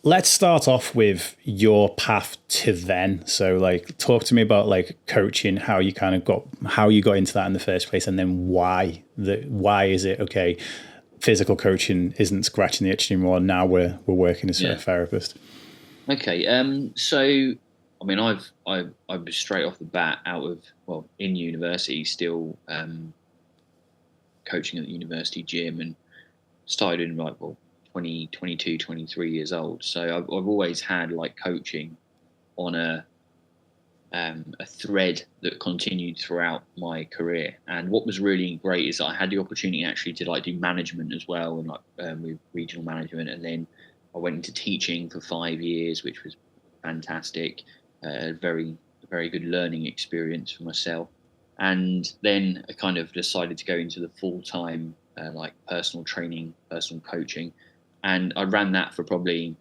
let's start off with your path to then. So like, talk to me about like coaching, how you got into that in the first place, and then why is it okay? Physical coaching isn't scratching the itch anymore. Now we're working as a therapist. Okay. So, I mean, I was straight off the bat in university, still coaching at the university gym, and started in 22, 23 years old. So I've always had like coaching on a thread that continued throughout my career. And what was really great is I had the opportunity actually to like do management as well, and like with regional management. And then I went into teaching for 5 years, which was fantastic. Very good learning experience for myself. And then I kind of decided to go into the full-time like personal training, personal coaching. And I ran that for probably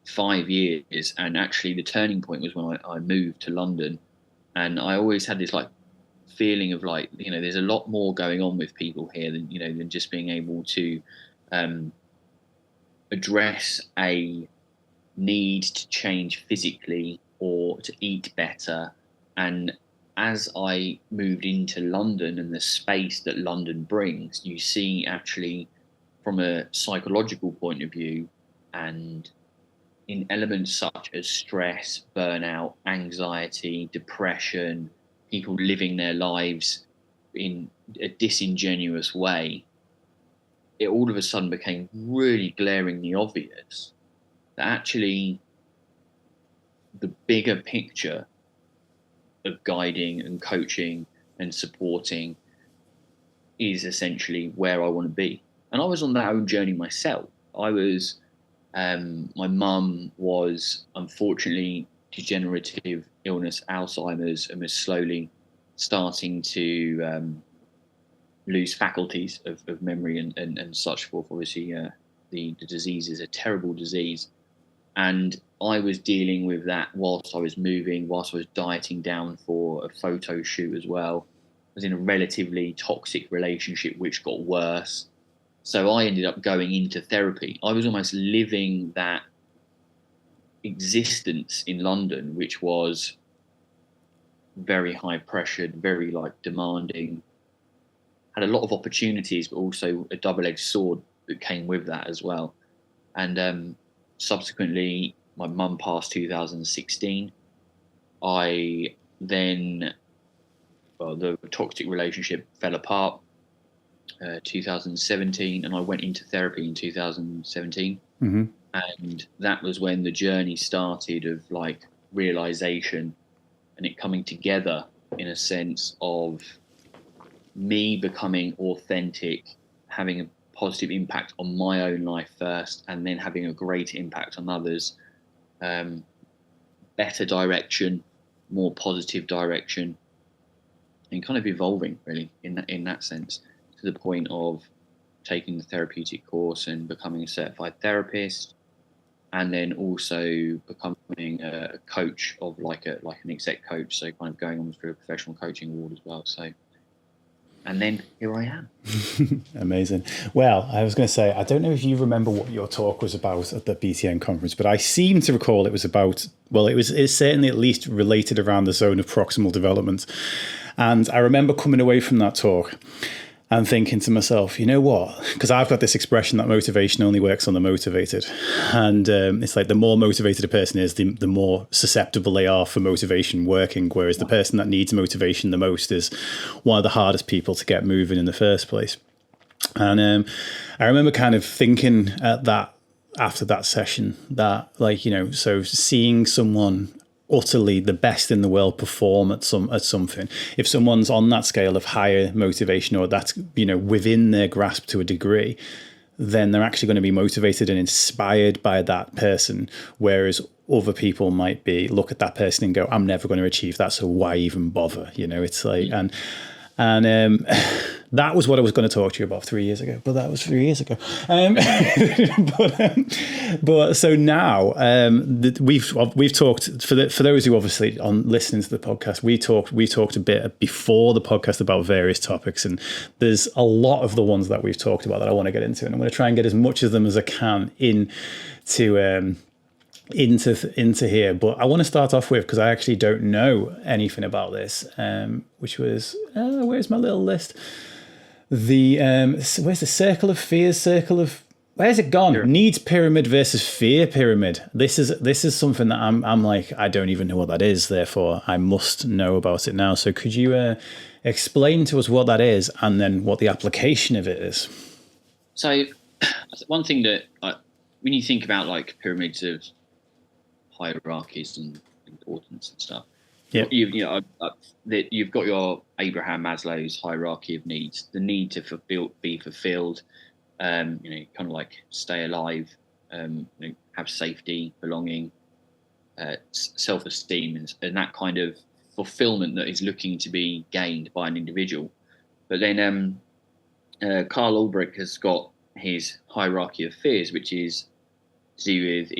5 years. And actually the turning point was when I moved to London. And I always had this like feeling of like, there's a lot more going on with people here than just being able to address a need to change physically or to eat better. And as I moved into London and the space that London brings, you see actually from a psychological point of view, and in elements such as stress, burnout, anxiety, depression, people living their lives in a disingenuous way, it all of a sudden became really glaringly obvious that actually the bigger picture of guiding and coaching and supporting is essentially where I want to be. And I was on that own journey myself. I was, my mum was unfortunately degenerative illness, Alzheimer's, and was slowly starting to lose faculties of memory and such forth. Obviously, the disease is a terrible disease. And I was dealing with that whilst I was moving, whilst I was dieting down for a photo shoot as well. I was in a relatively toxic relationship, which got worse. So I ended up going into therapy. I was almost living that existence in London, which was very high pressured, very like demanding, had a lot of opportunities, but also a double-edged sword that came with that as well. And subsequently, my mum passed 2016. I then, the toxic relationship fell apart 2017, and I went into therapy in 2017. Mm-hmm. And that was when the journey started of like realization and it coming together in a sense of me becoming authentic, having a positive impact on my own life first, and then having a great impact on others. Better direction, more positive direction, and kind of evolving really in that sense, to the point of taking the therapeutic course and becoming a certified therapist, and then also becoming a coach of like an exec coach, so kind of going on through a professional coaching award as well. So. And then here I am. Amazing. Well, I was going to say, I don't know if you remember what your talk was about at the BTN conference, but I seem to recall it was about, it's certainly at least related around the zone of proximal development. And I remember coming away from that talk and thinking to myself, you know what? Because I've got this expression that motivation only works on the motivated. And it's like the more motivated a person is, the more susceptible they are for motivation working. Whereas the person that needs motivation the most is one of the hardest people to get moving in the first place. And I remember kind of thinking at that, after that session, that so seeing someone utterly the best in the world perform at something, if someone's on that scale of higher motivation, or that's within their grasp to a degree, then they're actually going to be motivated and inspired by that person, whereas other people might look at that person and go, I'm never going to achieve that, so why even bother? It's like, And that was what I was going to talk to you about 3 years ago, but that was 3 years ago. But so now we've talked for those who obviously on listening to the podcast, we talked a bit before the podcast about various topics, and there's a lot of the ones that we've talked about that I want to get into, and I'm going to try and get as much of them as I can into here. But I want to start off with, because I actually don't know anything about this, which was where's my little list? The where's the circle of fears? Where's it gone? Sure. Needs pyramid versus fear pyramid. This is something that I'm like, I don't even know what that is. Therefore, I must know about it now. So could you explain to us what that is, and then what the application of it is? So one thing that when you think about like pyramids of hierarchies and importance and stuff, you've got your Abraham Maslow's hierarchy of needs, the need to be fulfilled, kind of like stay alive, have safety, belonging, self-esteem, and that kind of fulfillment that is looking to be gained by an individual. But then Carl Ulbrich has got his hierarchy of fears, which is to do with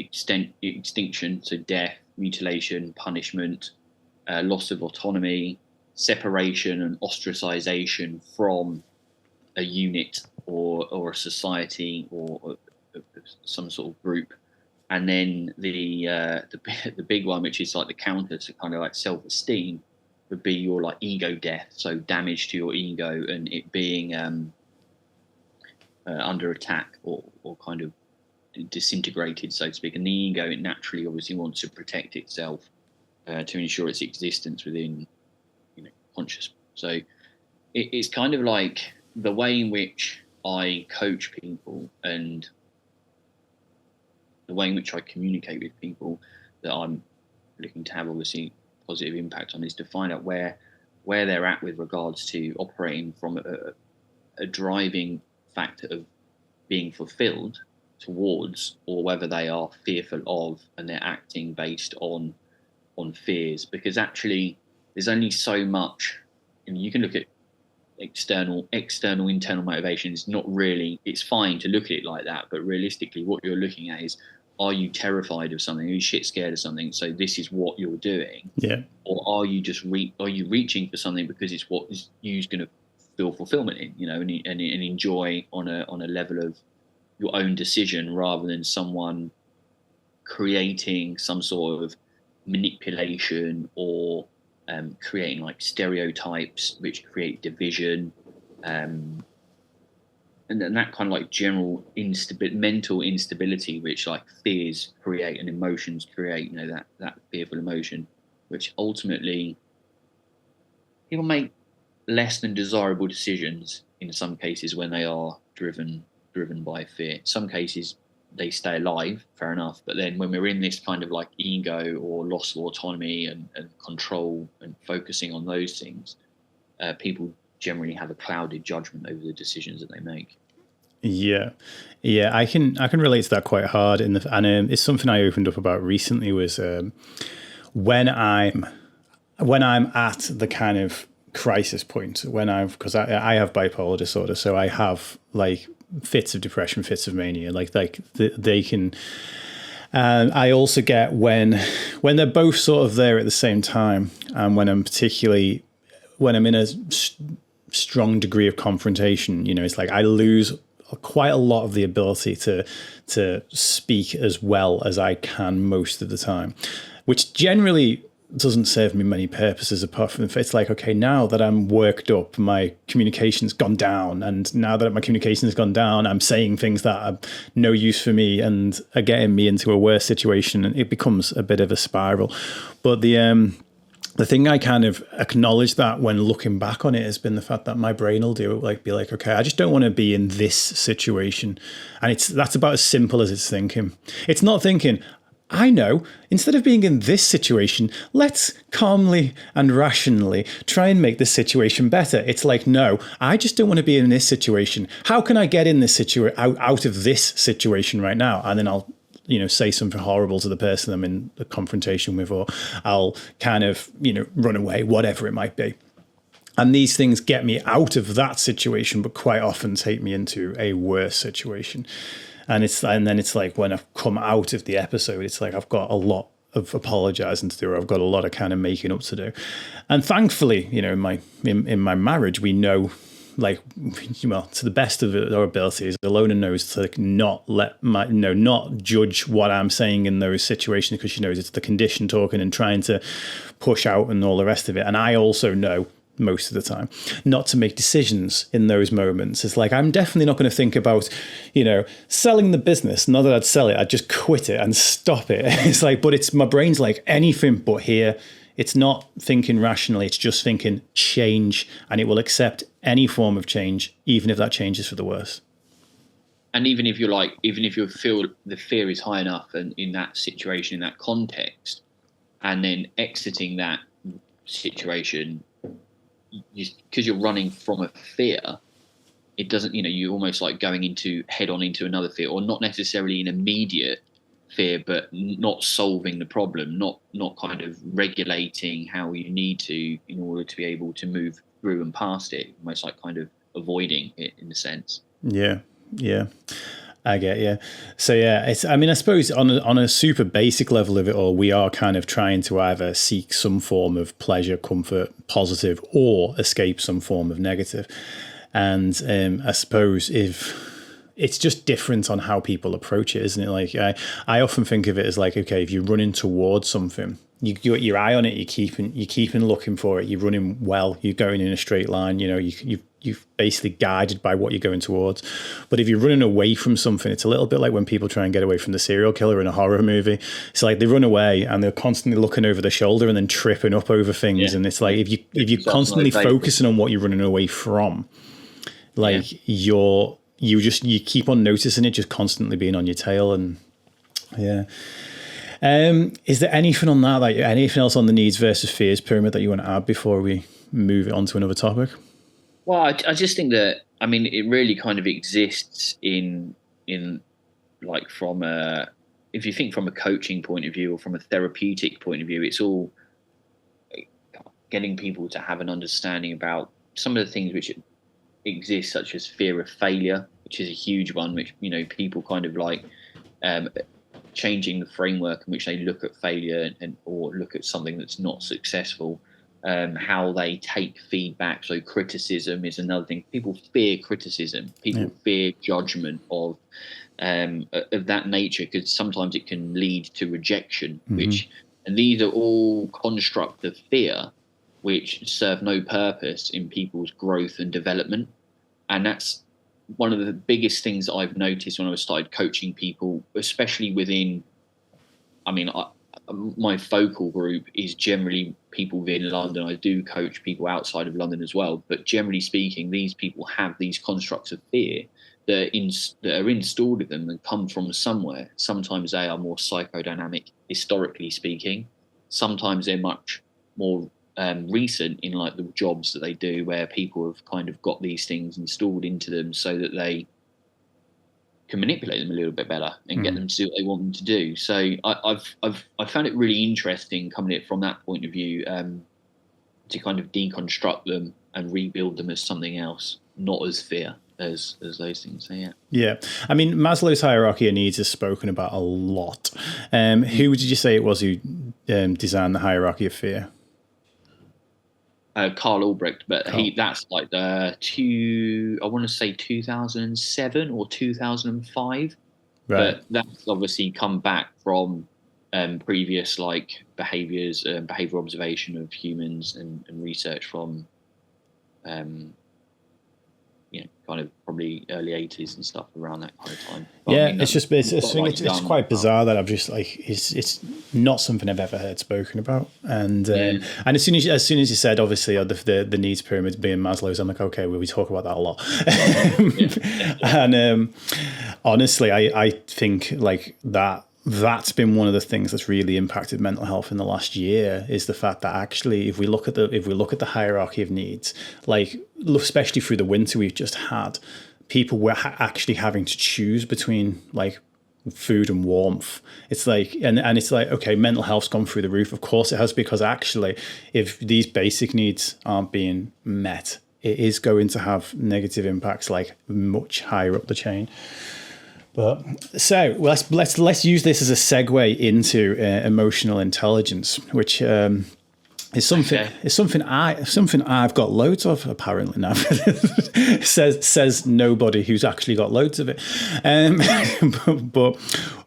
extinction, so death, mutilation, punishment, loss of autonomy, separation and ostracization from a unit or a society or some sort of group. And then the big one, which is like the counter to kind of like self-esteem, would be your like ego death, so damage to your ego and it being under attack or kind of disintegrated, so to speak. And the ego, it naturally obviously wants to protect itself to ensure its existence within conscious. So it's kind of like the way in which I coach people and the way in which I communicate with people that I'm looking to have obviously positive impact on is to find out where they're at with regards to operating from a driving factor of being fulfilled towards, or whether they are fearful of and they're acting based on fears. Because actually there's only so much, and you can look at external, internal motivation. Is not really, it's fine to look at it like that, but realistically what you're looking at is, are you terrified of something? Are you shit scared of something? So this is what you're doing. Yeah. Or are you just are you reaching for something because it's what is you're going to feel fulfillment in, and enjoy on a level of your own decision, rather than someone creating some sort of manipulation or creating like stereotypes which create division, and that kind of like general mental instability which like fears create and emotions create, that fearful emotion, which ultimately people make less than desirable decisions in some cases when they are driven by fear. In some cases they stay alive, fair enough, but then when we're in this kind of like ego or loss of autonomy and control and focusing on those things, people generally have a clouded judgment over the decisions that they make. Yeah, I can relate to that quite hard. And it's something I opened up about recently was when I'm at the kind of crisis point, because I have bipolar disorder, so I have like fits of depression, fits of mania, like they can. And I also get when they're both sort of there at the same time, and when I'm in a strong degree of confrontation, it's like I lose quite a lot of the ability to speak as well as I can most of the time, which generally doesn't serve me many purposes apart from if it's like, okay, now that I'm worked up, my communication's gone down, and now that my communication has gone down, I'm saying things that are no use for me and are getting me into a worse situation, and it becomes a bit of a spiral. But the thing I kind of acknowledge that when looking back on it has been the fact that my brain will be like, okay, I just don't want to be in this situation. And that's about as simple as it's thinking. It's not thinking, I know, instead of being in this situation, let's calmly and rationally try and make this situation better. It's like, no, I just don't want to be in this situation. How can I get in this out of this situation right now? And then I'll say something horrible to the person I'm in the confrontation with, or I'll kind of, run away, whatever it might be. And these things get me out of that situation, but quite often take me into a worse situation. And then it's like when I've come out of the episode, it's like I've got a lot of apologizing to do. I've got a lot of kind of making up to do. And thankfully, you know, in my marriage, we know, like, well, to the best of our abilities, Ilona knows to not judge what I'm saying in those situations, because she knows it's the condition talking and trying to push out and all the rest of it. And I also know most of the time not to make decisions in those moments. It's like, I'm definitely not going to think about, you know, selling the business. Not that I'd sell it, I'd just quit it and stop it. It's like, but it's, my brain's like, anything but here. It's not thinking rationally, it's just thinking change, and it will accept any form of change, even if that change is for the worse. And even if you feel the fear is high enough, and in that situation, in that context, and then exiting that situation, because you're running from a fear, it doesn't, you know, you're almost like going head on into another fear, or not necessarily an immediate fear, but not solving the problem, not kind of regulating how you need to in order to be able to move through and past it, almost like kind of avoiding it in a sense. Yeah. I get you. So yeah, it's, I mean, I suppose on a super basic level of it all, we are kind of trying to either seek some form of pleasure, comfort, positive, or escape some form of negative. And I suppose if it's just different on how people approach it, isn't it? Like I often think of it as like, okay, if you're running towards something, you got your eye on it, you're keeping looking for it, you're running well, you're going in a straight line, you know, you've basically guided by what you're going towards. But if you're running away from something, it's a little bit like when people try and get away from the serial killer in a horror movie. It's like they run away and they're constantly looking over their shoulder and then tripping up over things. Yeah. And it's like if you're constantly focusing on what you're running away from, like you keep on noticing it just constantly being on your tail. And yeah. Is there anything on that, like anything else on the needs versus fears pyramid that you want to add before we move it on to another topic? Well, I just think that, I mean, it really kind of exists in like from if you think from a coaching point of view or from a therapeutic point of view, it's all getting people to have an understanding about some of the things which exist, such as fear of failure, which is a huge one, which, you know, people kind of like changing the framework in which they look at failure or look at something that's not successful. How they take feedback. So criticism is another thing. People fear criticism. People fear judgment of that nature, because sometimes it can lead to rejection. And these are all constructs of fear which serve no purpose in people's growth and development. And that's one of the biggest things that I've noticed when I started coaching people, especially within, I mean, my focal group is generally people within London. I do coach people outside of London as well, but generally speaking, these people have these constructs of fear that are installed in them and come from somewhere. Sometimes they are more psychodynamic, historically speaking. Sometimes they're much more recent in like the jobs that they do, where people have kind of got these things installed into them so that they can manipulate them a little bit better and get them to do what they want them to do. So I've found it really interesting coming at it from that point of view, to kind of deconstruct them and rebuild them as something else, not as fear, as those things. So yeah. I mean, Maslow's hierarchy of needs is spoken about a lot. Who did you say it was who designed the hierarchy of fear? Carl Albrecht, but that's like I want to say 2007 or 2005. Right. But that's obviously come back from previous like behavior observation of humans and research from kind of probably early 80s and stuff, around that kind of time. But yeah, I mean, it's quite bizarre that I've just like it's not something I've ever heard spoken about. And and as soon as you said obviously the needs pyramid being Maslow's, I'm like, okay, well, we talk about that a lot. And honestly, I think like that's been one of the things that's really impacted mental health in the last year, is the fact that actually if we look at the hierarchy of needs, like especially through the winter we've just had, people were actually having to choose between like food and warmth. It's like, and it's like, okay, mental health's gone through the roof. Of course it has, because actually, if these basic needs aren't being met, it is going to have negative impacts, like much higher up the chain. But so let's use this as a segue into emotional intelligence, which is something I've got loads of, apparently now. says nobody who's actually got loads of it. But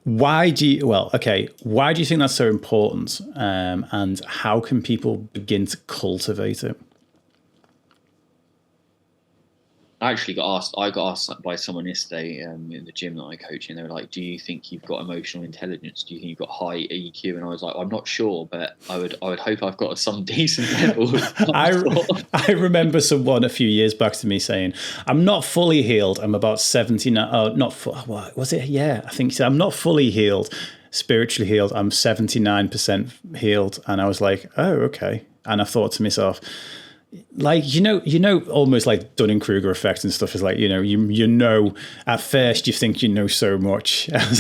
why do you? Well, okay. Why do you think that's so important? And how can people begin to cultivate it? I actually got asked by someone yesterday in the gym that I coach, and they were like, "Do you think you've got emotional intelligence? Do you think you've got high EQ?" And I was like, "I'm not sure, but I would hope I've got some decent level." I remember someone a few years back to me saying, "I'm not fully healed. I'm about 79. Oh, not what was it? Yeah, I think so. I'm not fully healed, spiritually healed. I'm 79% healed." And I was like, "Oh, okay." And I thought to myself, like, almost like Dunning-Kruger effect and stuff is like, at first you think you know so much. It's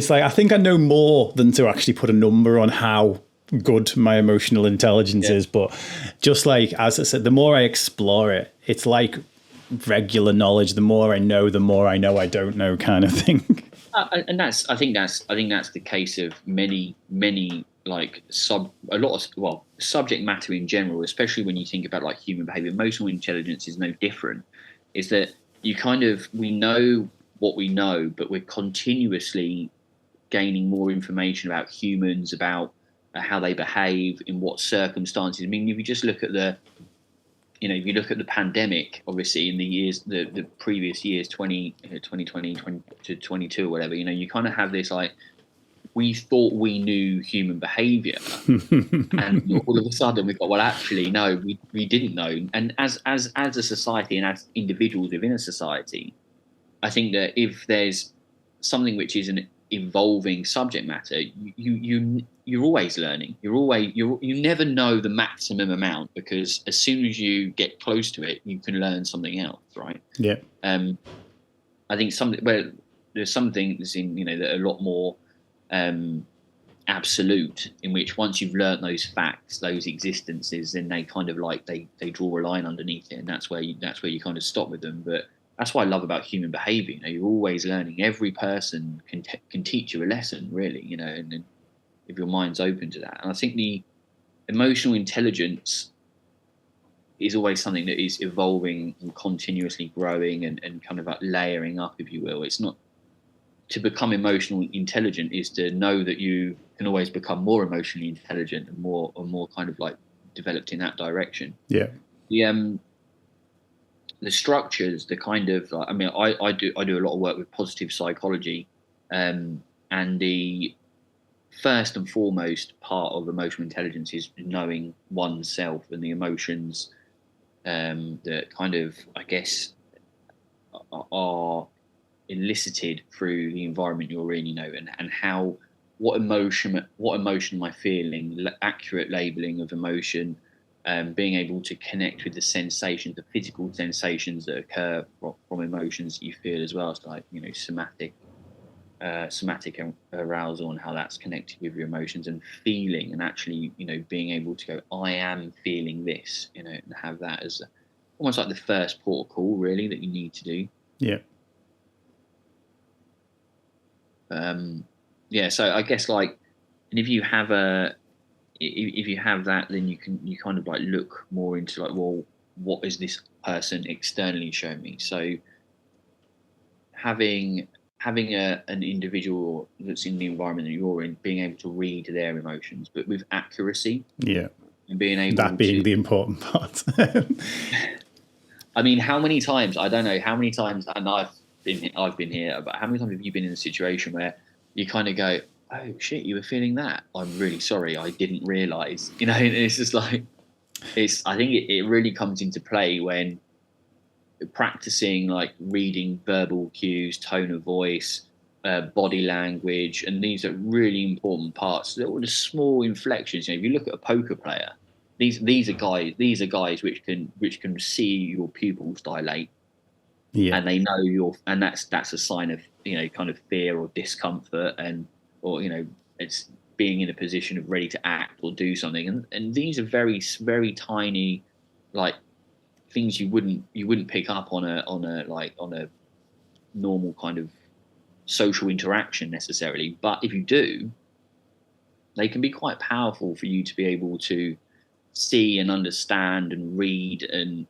like, I think I know more than to actually put a number on how good my emotional intelligence is. But just like, as I said, the more I explore it, it's like regular knowledge. The more I know I don't know, kind of thing. And I think that's the case of many subject matter in general, especially when you think about like human behavior. Emotional intelligence is no different. Is that we know what we know, but we're continuously gaining more information about humans, about how they behave, in what circumstances. I mean, if you just look at the pandemic, obviously in the previous years, 2020 to 22 or whatever, you kind of have this like, we thought we knew human behavior, and all of a sudden we've got, well, actually, no, we didn't know. And as a society and as individuals within a society, I think that if there's something which is an evolving subject matter, you're always learning. You never know the maximum amount, because as soon as you get close to it, you can learn something else, right? Yeah. I think there's some things in that are a lot more absolute, in which once you've learnt those facts, those existences, then they kind of like they draw a line underneath it, and that's where you kind of stop with them. But that's what I love about human behavior. You're always learning. Every person can teach you a lesson, really. And if your mind's open to that. And I think the emotional intelligence is always something that is evolving and continuously growing and kind of like layering up, if you will. It's not to become emotionally intelligent is to know that you can always become more emotionally intelligent and more kind of like developed in that direction. Yeah. The structures, the kind of, I mean, I do a lot of work with positive psychology, and the first and foremost part of emotional intelligence is knowing oneself and the emotions that kind of, I guess, are elicited through the environment you're in, and how, what emotion am I feeling, accurate labeling of emotion, being able to connect with the sensations, the physical sensations that occur from emotions that you feel as well. So like, somatic arousal and how that's connected with your emotions, and feeling, and actually, being able to go, I am feeling this, and have that as almost like the first port of call, really, that you need to do. Yeah. So I guess like, and if you have that, then you kind of like look more into like, well, what is this person externally showing me? So having an individual that's in the environment that you're in, being able to read their emotions, but with accuracy. Yeah. And being able that being the important part. I mean, how many times, I don't know how many times, and I've been here, but how many times have you been in a situation where you kind of go, oh shit, you were feeling that? I'm really sorry, I didn't realize. It's just like, I think it really comes into play when practicing like reading verbal cues, tone of voice, body language, and these are really important parts. They're all the small inflections. If you look at a poker player, these are guys which can see your pupils dilate. Yeah. And they know and that's a sign of kind of fear or discomfort, or it's being in a position of ready to act or do something. And these are very, very tiny, like, things you wouldn't pick up on a normal kind of social interaction necessarily. But if you do, they can be quite powerful for you to be able to see and understand and read and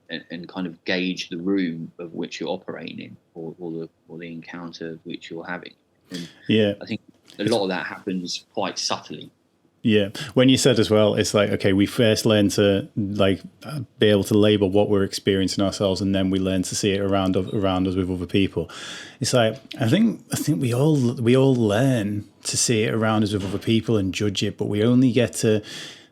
kind of gauge the room of which you're operating in, or the encounter which you're having. And yeah, I think a lot of that happens quite subtly. Yeah. When you said as well, it's like, okay, we first learn to like be able to label what we're experiencing ourselves, and then we learn to see it around us with other people. It's like, I think we all learn to see it around us with other people and judge it, but we only get to,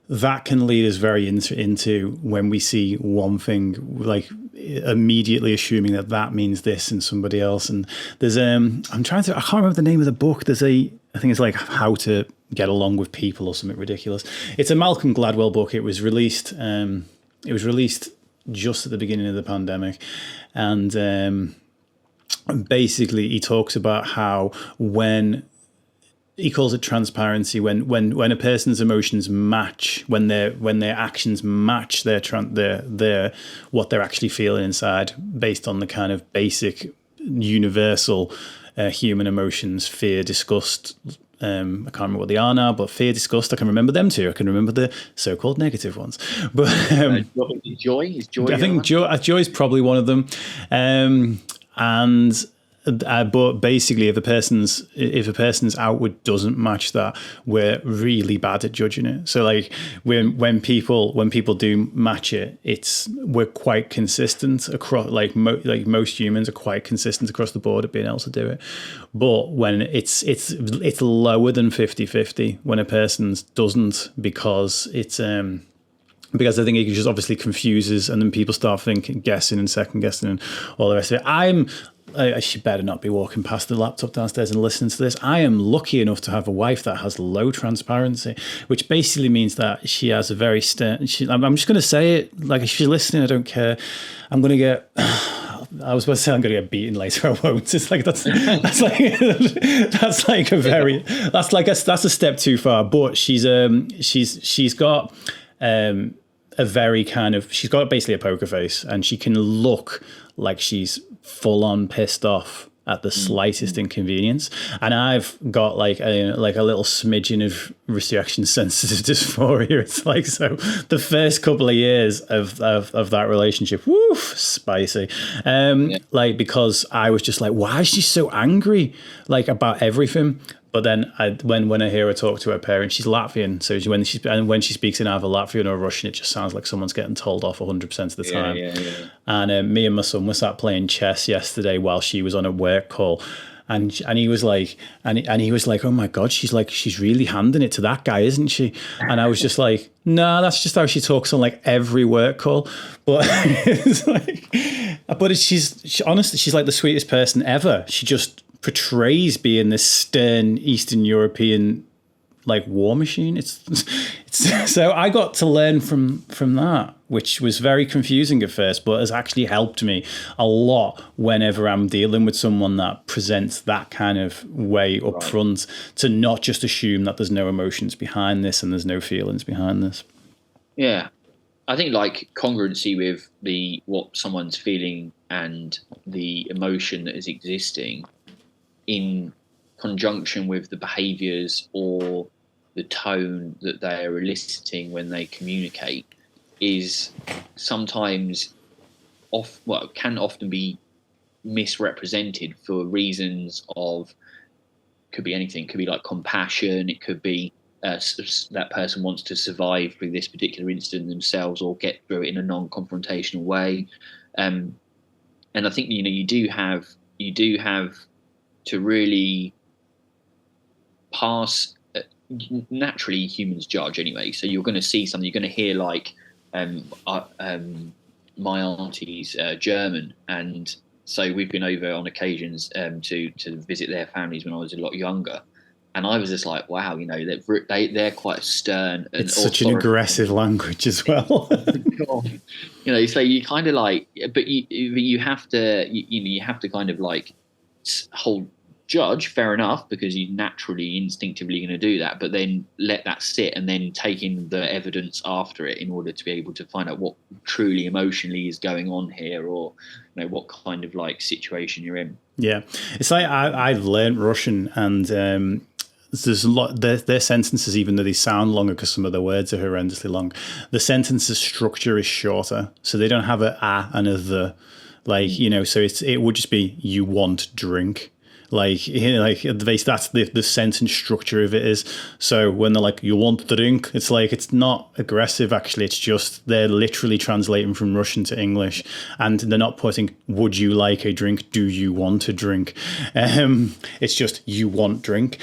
that can lead us very into when we see one thing, like immediately assuming that means this in somebody else. And there's I can't remember the name of the book. I think it's like How to Get Along with People or something ridiculous. It's a Malcolm Gladwell book. It was released just at the beginning of the pandemic, and basically he talks about how he calls it transparency, when a person's emotions match, when their actions match their what they're actually feeling inside, based on the kind of basic universal human emotions: fear, disgust. I can't remember what they are now, but fear, disgust, I can remember them too. I can remember the so-called negative ones. But joy. I think joy is probably one of them, but basically, if a person's outward doesn't match that, we're really bad at judging it. So like when people do match it, we're quite consistent across, most humans are quite consistent across the board at being able to do it. But when it's lower than 50-50 when a person doesn't, because because I think it just obviously confuses, and then people start guessing and second guessing and all the rest of it. I should better not be walking past the laptop downstairs and listening to this. I am lucky enough to have a wife that has low transparency, which basically means that she has a very stern. I'm just going to say it. Like, if she's listening, I don't care. I'm going to get. I was about to say I'm going to get beaten later. I won't. It's like that's a step too far. But she's got a very kind of, she's got basically a poker face, and she can look like she's full on pissed off at the slightest inconvenience. And I've got like a little smidgen of rejection sensitive dysphoria. It's like, so the first couple of years of that relationship, woof, spicy. Like, because I was just like, why is she so angry, like, about everything? But then when I hear her talk to her parents, she's Latvian. So when she speaks in either Latvian or Russian, it just sounds like someone's getting told off 100% of the time. Yeah. And me and my son were sat playing chess yesterday while she was on a work call. And he was like, oh my God, she's really handing it to that guy, isn't she? And I was just like, no, that's just how she talks on like every work call. But it's like, honestly, she's like the sweetest person ever. She just portrays being this stern Eastern European like war machine. It's so I got to learn from that, which was very confusing at first, but has actually helped me a lot whenever I'm dealing with someone that presents that kind of way up front, to not just assume that there's no emotions behind this and there's no feelings behind this. Yeah. I think like congruency with what someone's feeling and the emotion that is existing in conjunction with the behaviours or the tone that they are eliciting when they communicate is sometimes can often be misrepresented for reasons of, could be anything. It could be like compassion. It could be that person wants to survive through this particular incident themselves or get through it in a non-confrontational way. And I think, you do have to really pass. Naturally, humans judge anyway, so you're going to see something. You're going to hear like, my auntie's German, and so we've been over on occasions to visit their families when I was a lot younger, and I was just like, wow, they're quite stern. And it's such an aggressive language as well. So you kind of like, but you have to kind of like hold judge, fair enough, because you're naturally, instinctively going to do that, but then let that sit and then take in the evidence after it in order to be able to find out what truly emotionally is going on here, or what kind of like situation you're in. Yeah, it's like I've learned Russian, and there's a lot. Their sentences, even though they sound longer because some of the words are horrendously long, the sentences structure is shorter, so they don't have a and a the, like So it would just be you want drink. Like that's the sentence structure of it is. So when they're like, you want drink, it's like, it's not aggressive actually, it's just they're literally translating from Russian to English, and they're not putting would you like a drink, do you want a drink. It's just you want drink.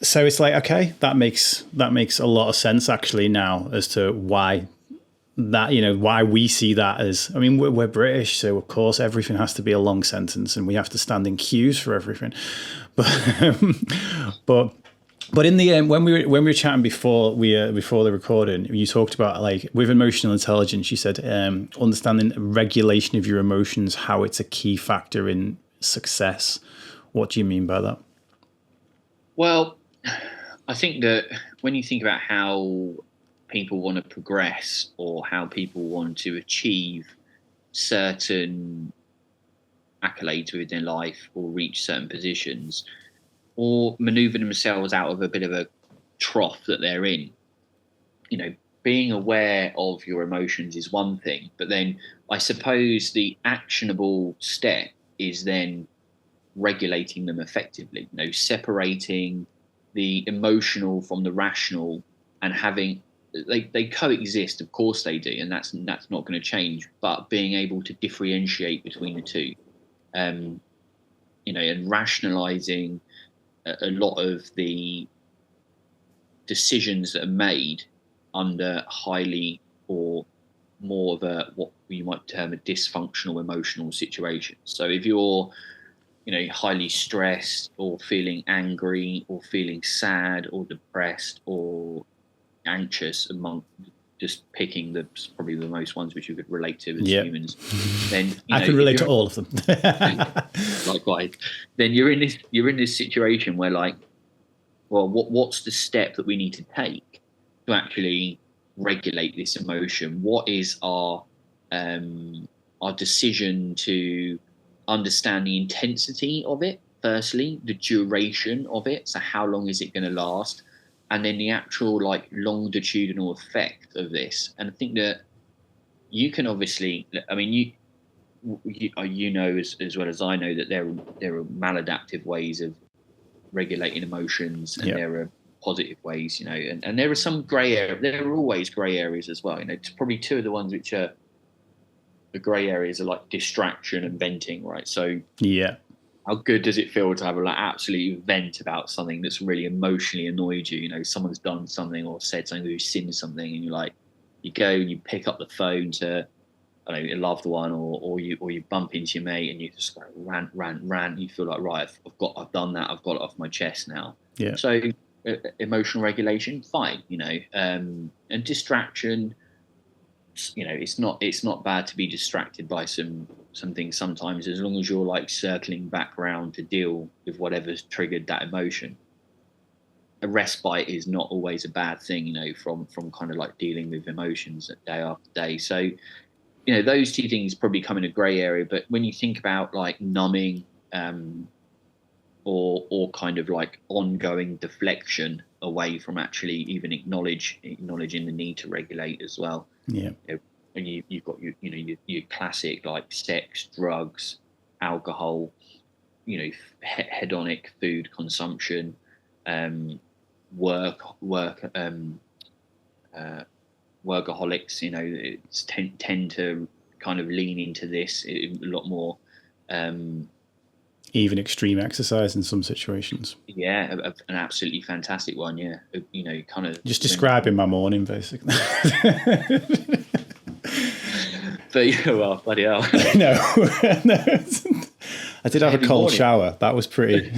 So it's like, okay, that makes a lot of sense actually now as to why that, why we see that as, I mean, we're British, so of course everything has to be a long sentence and we have to stand in queues for everything. But in the end, when we were chatting before the recording, you talked about, like, with emotional intelligence, you said understanding regulation of your emotions, how it's a key factor in success. What do you mean by that? Well, I think that when you think about how people want to progress or how people want to achieve certain accolades within their life or reach certain positions or maneuver themselves out of a bit of a trough that they're in, being aware of your emotions is one thing, but then I suppose the actionable step is then regulating them effectively, separating the emotional from the rational and having they coexist, of course they do, and that's not going to change, but being able to differentiate between the two, and rationalizing a lot of the decisions that are made under highly or more of a what you might term a dysfunctional emotional situation. So if you're highly stressed or feeling angry or feeling sad or depressed or anxious, among just picking probably the most ones which you could relate to as humans, then I can relate to all of them. Likewise, then you're in this situation where, like, well, what's the step that we need to take to actually regulate this emotion? What is our decision to understand the intensity of it? Firstly, the duration of it. So how long is it going to last? And then the actual, like, longitudinal effect of this. And I think that you can obviously, I mean, you know as well as I know that there are maladaptive ways of regulating emotions, and there are positive ways, and there are some grey area. There are always grey areas as well. Probably two of the ones which are the grey areas are like distraction and venting, right? So how good does it feel to have an absolute vent about something that's really emotionally annoyed you? Someone's done something or said something, who's sinned something, and you go and you pick up the phone to, I don't know, a loved one, or you bump into your mate and you just go rant. You feel like, right, I've done that. I've got it off my chest now. Yeah. So emotional regulation, fine. And distraction. It's not bad to be distracted by some things sometimes, as long as you're like circling back around to deal with whatever's triggered that emotion. A respite is not always a bad thing, from kind of like dealing with emotions day after day. So, those two things probably come in a grey area. But when you think about like numbing, or kind of like ongoing deflection away from actually even acknowledging the need to regulate as well. Yeah. And you've got your classic like sex, drugs, alcohol, hedonic food consumption, workaholics, tend to kind of lean into this a lot more. Even extreme exercise in some situations. Yeah, an absolutely fantastic one. Yeah, kind of just describing my morning basically. But well, bloody hell. No. I did have a cold shower. That was pretty.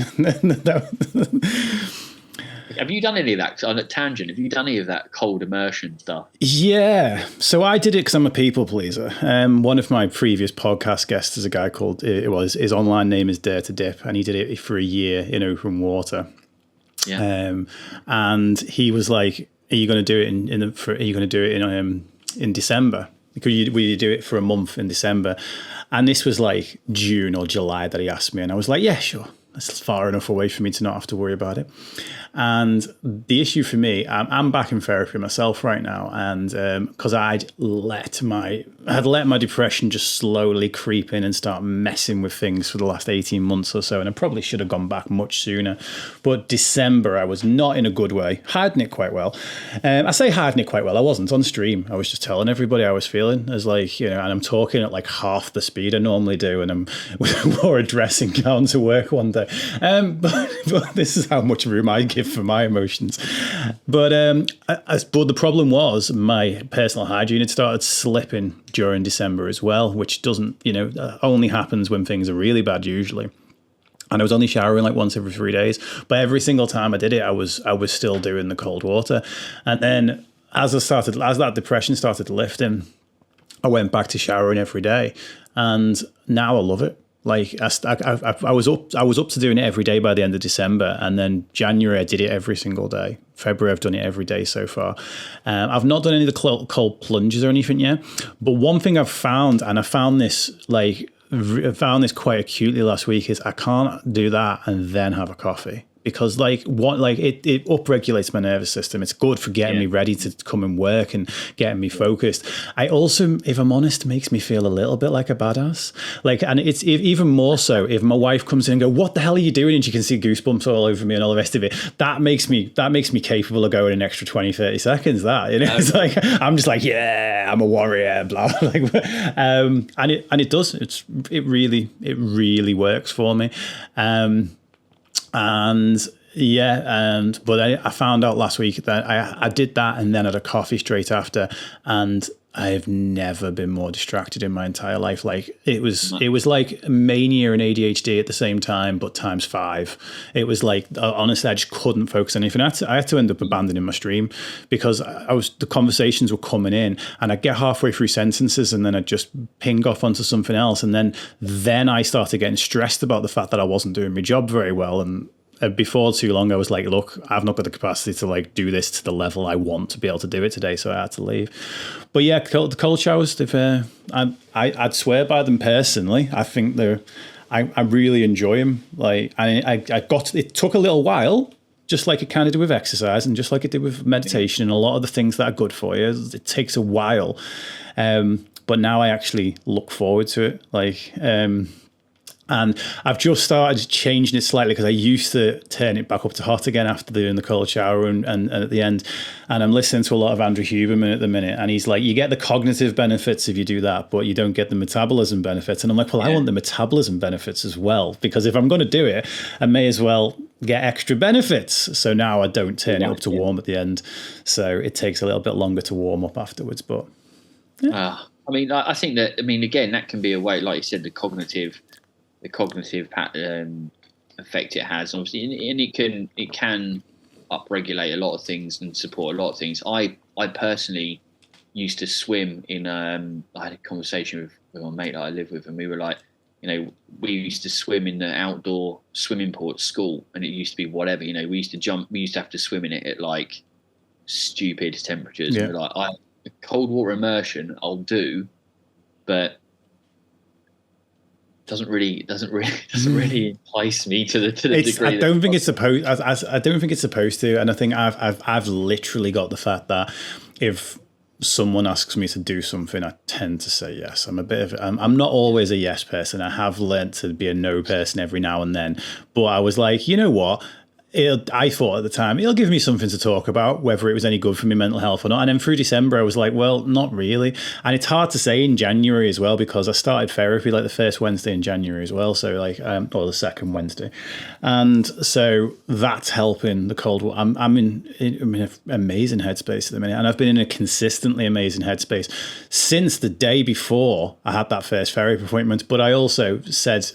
Have you done any of that on a tangent? Have you done any of that cold immersion stuff? Yeah, so I did it because I'm a people pleaser. One of my previous podcast guests is a guy called, his online name is Dare to Dip, and he did it for a year in open water. Yeah. And he was like, "Are you going to do it in December? Will you do it for a month in December?" And this was like June or July that he asked me, and I was like, "Yeah, sure. That's far enough away for me to not have to worry about it." And the issue for me, I'm back in therapy myself right now, and because I'd let my depression just slowly creep in and start messing with things for the last 18 months or so, and I probably should have gone back much sooner. But December, I was not in a good way, hiding it quite well. I say hiding it quite well. I wasn't on stream. I was just telling everybody how I was feeling, as like, and I'm talking at like half the speed I normally do, and I'm wore a dressing gown to work one day. But this is how much room I give for my emotions. But but the problem was my personal hygiene had started slipping during December as well, which doesn't, only happens when things are really bad usually. And I was only showering like once every 3 days, but every single time I did it, I was still doing the cold water. And then as that depression started lifting, I went back to showering every day, and now I love it. Like I was up to doing it every day by the end of December, and then January I did it every single day. February I've done it every day so far. I've not done any of the cold plunges or anything yet, but one thing I've found, and I found this quite acutely last week, is I can't do that and then have a coffee. Because it upregulates my nervous system. It's good for getting me ready to come and work and getting me focused. I also, if I'm honest, makes me feel a little bit like a badass. And it's even more so if my wife comes in and go, "What the hell are you doing?" And she can see goosebumps all over me and all the rest of it. That makes me capable of going an extra 20, 30 seconds. It's like I'm just like, yeah, I'm a warrior, blah. And it does. It really works for me. But I found out last week that I did that and then had a coffee straight after, and I've never been more distracted in my entire life. Like it was like mania and ADHD at the same time, but times 5. It was like, honestly, I just couldn't focus on anything. I had to end up abandoning my stream because the conversations were coming in, and I'd get halfway through sentences and then I'd just ping off onto something else. And then I started getting stressed about the fact that I wasn't doing my job very well. And before too long, I was like, look, I've not got the capacity to like do this to the level I want to be able to do it today. So I had to leave. But yeah, the cold showers, I'd swear by them personally. I think I really enjoy them. Like it took a little while, just like it kind of did with exercise and just like it did with meditation and a lot of the things that are good for you. It takes a while. But now I actually look forward to it. And I've just started changing it slightly because I used to turn it back up to hot again after doing the cold shower and at the end. And I'm listening to a lot of Andrew Huberman at the minute. And he's like, you get the cognitive benefits if you do that, but you don't get the metabolism benefits. And I'm like, well, I want the metabolism benefits as well, because if I'm going to do it, I may as well get extra benefits. So now I don't turn it up to warm at the end. So it takes a little bit longer to warm up afterwards. But I think that, again, that can be a way, like you said, the cognitive effect it has, obviously, and it can upregulate a lot of things and support a lot of things. I personally used to swim in. I had a conversation with my mate that I live with, and we were like, we used to swim in the outdoor swimming pool at school, and it used to be whatever. We used to have to swim in it at like stupid temperatures. Yeah. And we're like, cold water immersion, I'll do, but doesn't really entice me to the degree. I don't think it's supposed. I don't think it's supposed to. And I think I've literally got the fact that if someone asks me to do something, I tend to say yes. I'm not always a yes person. I have learned to be a no person every now and then. But I was like, you know what? I thought at the time, it'll give me something to talk about, whether it was any good for my mental health or not. And then through December, I was like, well, not really. And it's hard to say in January as well, because I started therapy like the first Wednesday in January as well. So or the second Wednesday. And so that's helping the cold water. I'm in an amazing headspace at the minute. And I've been in a consistently amazing headspace since the day before I had that first therapy appointment. But I also said,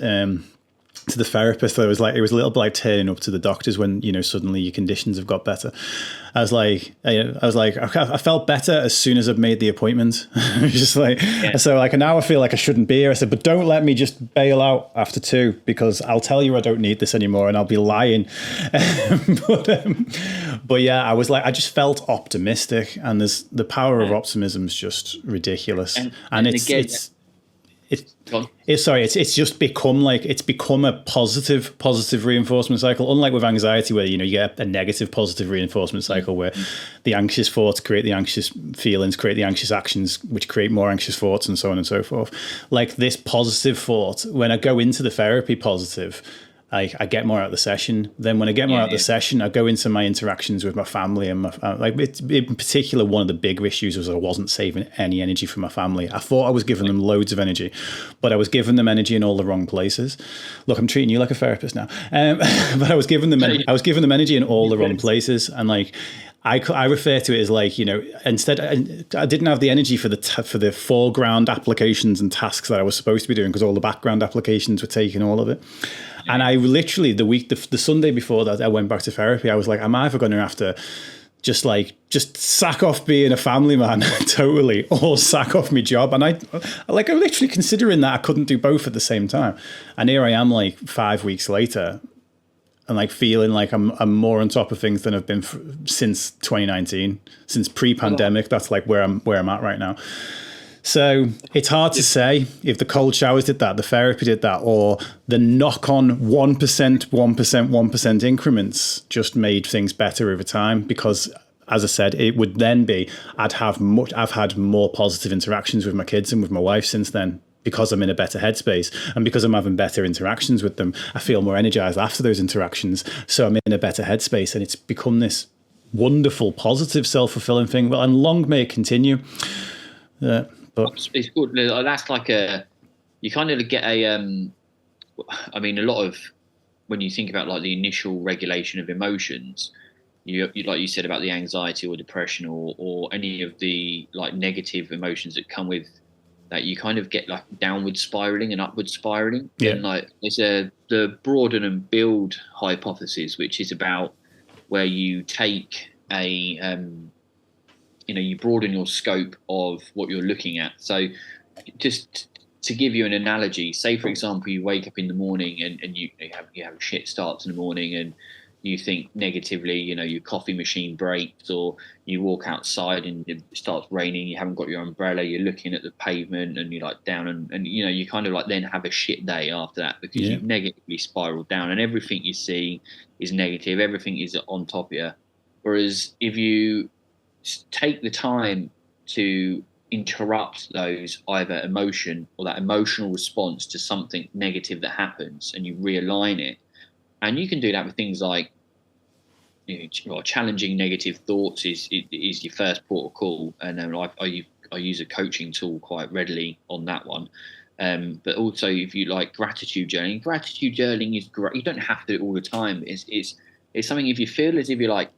to the therapist. It was a little bit like turning up to the doctors when, suddenly your conditions have got better. I felt better as soon as I've made the appointment. Just like, Yeah. so like now I feel like I shouldn't be here. I said, but don't let me just bail out after 2, because I'll tell you I don't need this anymore and I'll be lying. But yeah, I just felt optimistic, and the power of optimism is just ridiculous. And it's just become a positive reinforcement cycle, unlike with anxiety, where you get a negative positive reinforcement cycle where the anxious thoughts create the anxious feelings, create the anxious actions, which create more anxious thoughts, and so on and so forth. Like this positive thought, when I go into the therapy positive, I get more out of the session. Then when I get more out of the session, I go into my interactions with my family, and in particular, one of the bigger issues was I wasn't saving any energy for my family. I thought I was giving them loads of energy, but I was giving them energy in all the wrong places. Look, I'm treating you like a therapist now, but I was giving them energy in all the wrong places, and like. I refer to it as like, instead I didn't have the energy for the foreground applications and tasks that I was supposed to be doing, because all the background applications were taking all of it. And I literally the Sunday before that I went back to therapy, I was like, I'm either going to have to just sack off being a family man totally, or sack off my job. And I'm literally considering that I couldn't do both at the same time. And here I am like 5 weeks later, and like feeling like I'm more on top of things than I've been since 2019, since pre-pandemic. That's like where I'm at right now. So it's hard to say if the cold showers did that, the therapy did that, or the knock-on 1%, 1%, 1% increments just made things better over time. Because, as I said, it would then be I've had more positive interactions with my kids and with my wife since then, because I'm in a better headspace, and because I'm having better interactions with them. I feel more energized after those interactions, so I'm in a better headspace, and it's become this wonderful, positive, self-fulfilling thing. Well, and long may it continue. But it's good. That's like you kind of get a lot of, when you think about like the initial regulation of emotions, you like you said about the anxiety or depression or any of the like negative emotions that come with that, you kind of get like downward spiraling and upward spiraling. Yeah. And like there's the broaden and build hypothesis, which is about where you take you broaden your scope of what you're looking at. So just to give you an analogy, say for example, you wake up in the morning and you have a shit start to the morning, and you think negatively, your coffee machine breaks, or you walk outside and it starts raining, you haven't got your umbrella, you're looking at the pavement and you're like down, and you kind of like then have a shit day after that, because you've negatively spiraled down and everything you see is negative, everything is on top of you. Whereas if you take the time to interrupt those either emotion or that emotional response to something negative that happens, and you realign it. And you can do that with things like, challenging negative thoughts is your first port of call. And I use a coaching tool quite readily on that one. But also, if you like gratitude journaling is great. You don't have to do it all the time. It's something, if you feel as if you're like,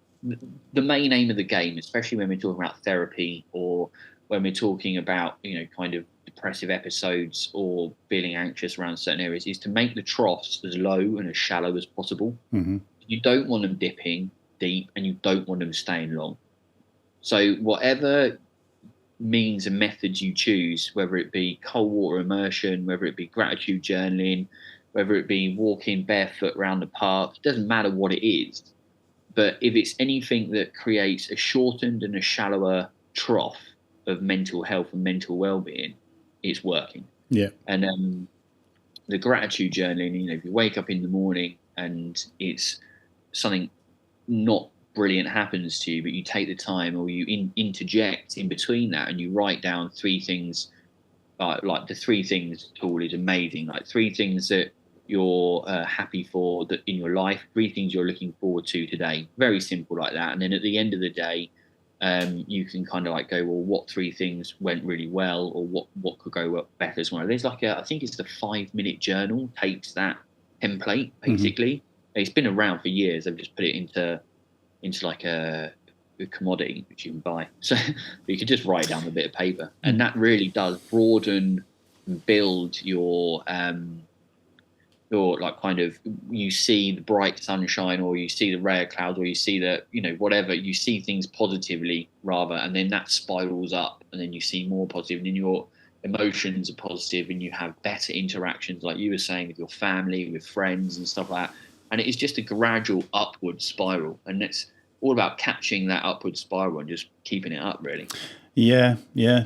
the main aim of the game, especially when we're talking about therapy or when we're talking about, kind of depressive episodes or feeling anxious around certain areas, is to make the troughs as low and as shallow as possible. Mm-hmm. You don't want them dipping deep, and you don't want them staying long. So whatever means and methods you choose, whether it be cold water immersion, whether it be gratitude journaling, whether it be walking barefoot around the park, it doesn't matter what it is. But if it's anything that creates a shortened and a shallower trough of mental health and mental well-being, it's working. Yeah. And the gratitude journaling, if you wake up in the morning and it's something not brilliant happens to you, but you take the time, or you interject in between that, and you write down 3 things, like the 3 things tool is amazing, like 3 things that you're happy for that in your life, 3 things you're looking forward to today. Very simple like that. And then at the end of the day, you can kind of like go, well, what 3 things went really well, or what could go better as well. There's like I think it's the 5-minute journal takes that template basically. Mm-hmm. It's been around for years. They've just put it into like a commodity which you can buy. So you could just write down a bit of paper, and that really does broaden and build your or like kind of you see the bright sunshine, or you see the rare clouds, or you see the, whatever, you see things positively rather, and then that spirals up, and then you see more positive, and then your emotions are positive, and you have better interactions, like you were saying, with your family, with friends and stuff like that. And it is just a gradual upward spiral, and it's all about catching that upward spiral and just keeping it up, really. Yeah,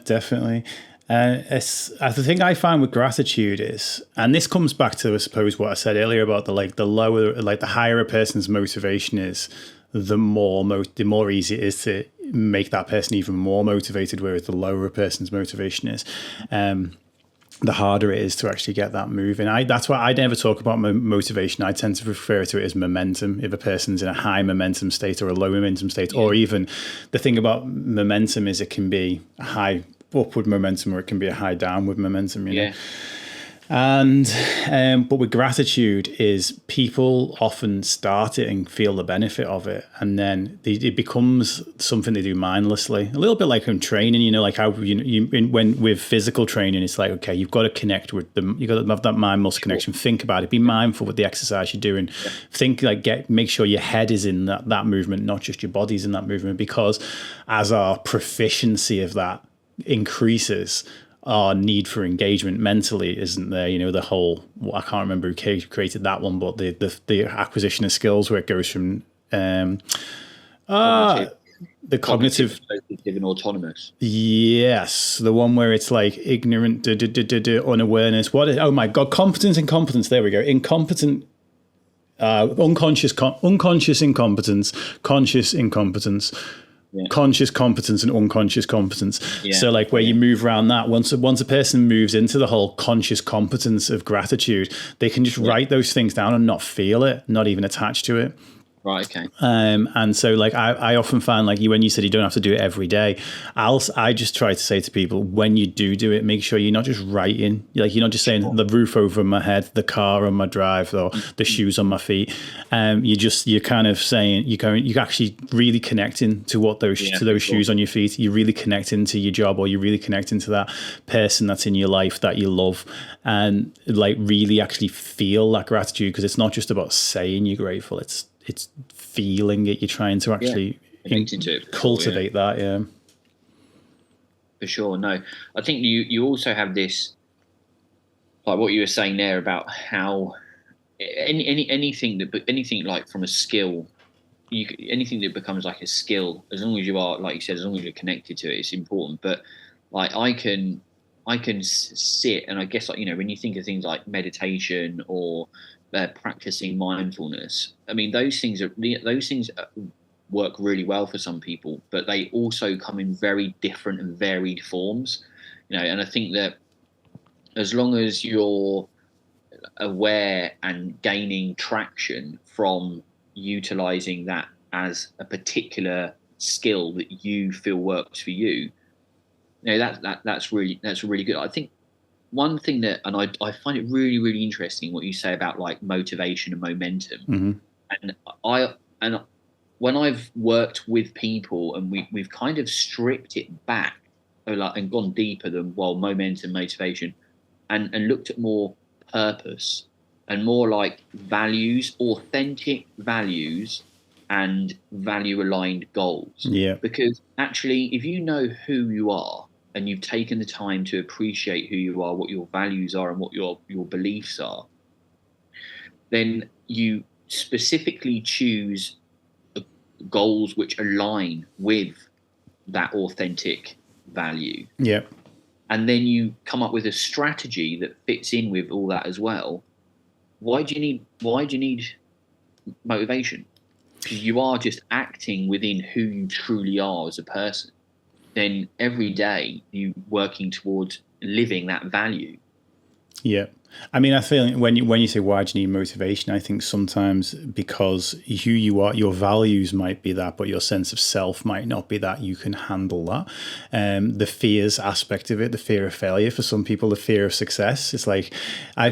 definitely. The thing I find with gratitude is, and this comes back to, I suppose, what I said earlier about the higher a person's motivation is, the more easy it is to make that person even more motivated, whereas the lower a person's motivation is, the harder it is to actually get that moving. That's why I never talk about motivation. I tend to refer to it as momentum. If a person's in a high momentum state or a low momentum state, or even the thing about momentum is it can be a high upward momentum or it can be a high downward momentum, you know? And but with gratitude is people often start it and feel the benefit of it, and then it becomes something they do mindlessly, a little bit like in training, like how when with physical training, it's like, okay, you've got to connect with them, you've got to have that mind muscle connection, think about it, be mindful with the exercise you're doing, think make sure your head is in that movement, not just your body's in that movement, because as our proficiency of that increases, our need for engagement mentally isn't there. The whole, I can't remember who created that one, but the acquisition of skills, where it goes from the cognitive and autonomous. Yes, the one where it's like ignorant, unawareness. Oh my God, competence, incompetence. There we go. Incompetent. Unconscious incompetence, conscious incompetence. Yeah. Conscious competence and unconscious competence. Yeah. So like where you move around that, once a person moves into the whole conscious competence of gratitude, they can just write those things down and not feel it, not even attach to it. Right. Okay. And so like I often find, like when you said you don't have to do it every day, I just try to say to people, when you do it, make sure you're not just writing, like you're not just saying the roof over my head, the car on my drive, or the shoes on my feet. You're kind of saying you're actually really connecting to what those shoes on your feet. You're really connecting to your job, or you're really connecting to that person that's in your life that you love, and like really actually feel that gratitude, because it's not just about saying you're grateful. It's feeling it. You're trying to actually cultivate that. Yeah, for sure. No, I think you also have this, like what you were saying there about how anything like from a skill, anything that becomes like a skill, as long as you are, like you said, as long as you're connected to it, it's important. But like I can sit, and I guess, like, when you think of things like meditation or practicing mindfulness, I mean, those things work really well for some people, but they also come in very different and varied forms, and I think that as long as you're aware and gaining traction from utilizing that as a particular skill that you feel works for you, that's really good. I think one thing that, and I find it really, really interesting what you say about like motivation and momentum. Mm-hmm. And when I've worked with people and we've kind of stripped it back, and gone deeper than momentum, motivation, and looked at more purpose and more like values, authentic values and value aligned goals. Yeah. Because actually, if you know who you are, and you've taken the time to appreciate who you are, what your values are, and what your beliefs are, then you specifically choose goals which align with that authentic value. Yeah. And then you come up with a strategy that fits in with all that as well. Why do you need motivation? Because you are just acting within who you truly are as a person. Then every day you working towards living that value. Yeah. I mean, I feel when you say, why do you need motivation? I think sometimes because who you are, your values might be that, but your sense of self might not be that. You can handle that. The fears aspect of it, the fear of failure. For some people, the fear of success. It's like,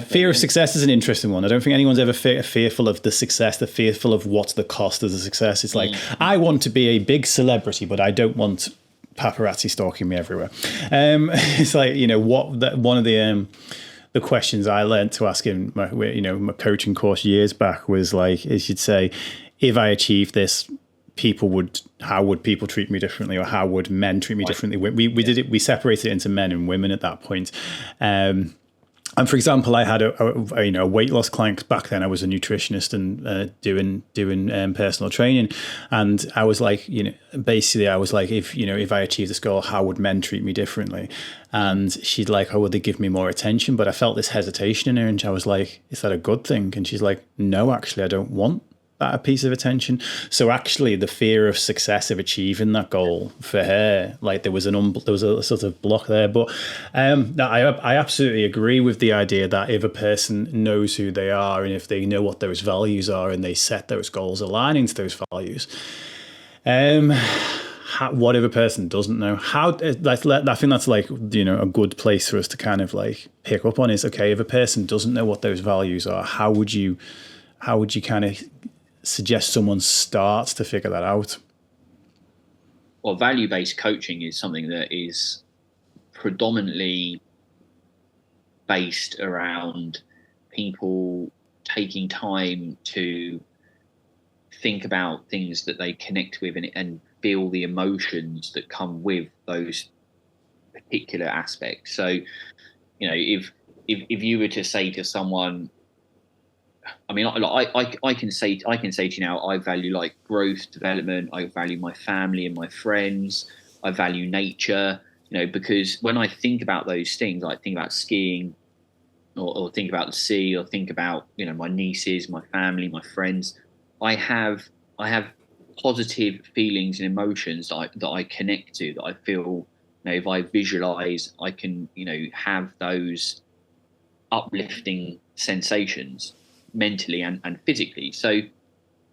fear of success is an interesting one. I don't think anyone's ever fearful of the success. They're fearful of what's the cost of the success. It's like, I want to be a big celebrity, but I don't want paparazzi stalking me everywhere. It's like, one of the questions I learned to ask in my coaching course years back was like, is you'd say, if I achieve this, how would people treat me differently, or how would men treat me differently? We separated it into men and women at that point. And for example, I had a weight loss client back then. I was a nutritionist and doing personal training, and I was like, basically, I was like, if I achieve this goal, how would men treat me differently? And she'd like, oh, would they give me more attention? But I felt this hesitation in her, and I was like, is that a good thing? And she's like, no, actually, I don't want that a piece of attention. So actually, the fear of success, of achieving that goal for her, like there was a sort of block there. But I absolutely agree with the idea that if a person knows who they are, and if they know what those values are, and they set those goals aligning to those values, what if a person doesn't know? I think that's like, a good place for us to kind of like pick up on is, okay, if a person doesn't know what those values are, how would you kind of suggest someone starts to figure that out? Well, value-based coaching is something that is predominantly based around people taking time to think about things that they connect with and feel the emotions that come with those particular aspects. So, if you were to say to someone, I mean, I can say to you now, I value like growth, development. I value my family and my friends. I value nature, because when I think about those things, I think about skiing, or think about the sea, or think about my nieces, my family, my friends. I have positive feelings and emotions that I connect to, that I feel. If I visualize, I can have those uplifting sensations mentally and physically. So I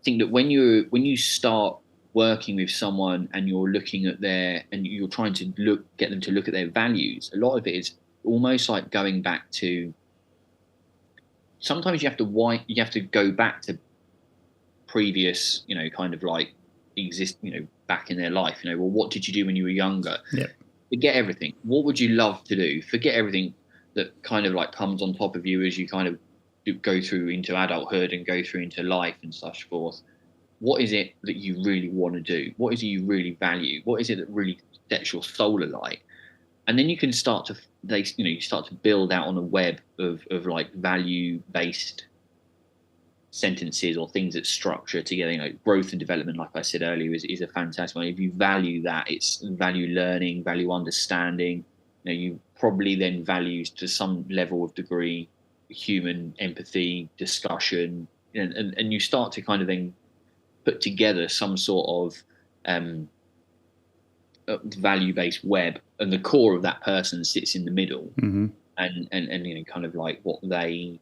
think that when you start working with someone and you're looking at and you're trying to get them to look at their values, a lot of it is almost like going back to, sometimes you have to go back to previous, kind of like back in their life, well, what did you do when you were younger? Yeah. Forget everything. What would you love to do? Forget everything that kind of like comes on top of you as you kind of go through into adulthood and go through into life and such forth. What is it that you really want to do? What is it you really value? What is it that really sets your soul alight? And then you can start to build out on a web of like value based sentences or things that structure together. Growth and development, like I said earlier, is a fantastic one. If you value that, it's value learning, value understanding. You probably then value to some level of degree human empathy, discussion, and you start to kind of then put together some sort of value-based web, and the core of that person sits in the middle. Mm-hmm. and kind of like what they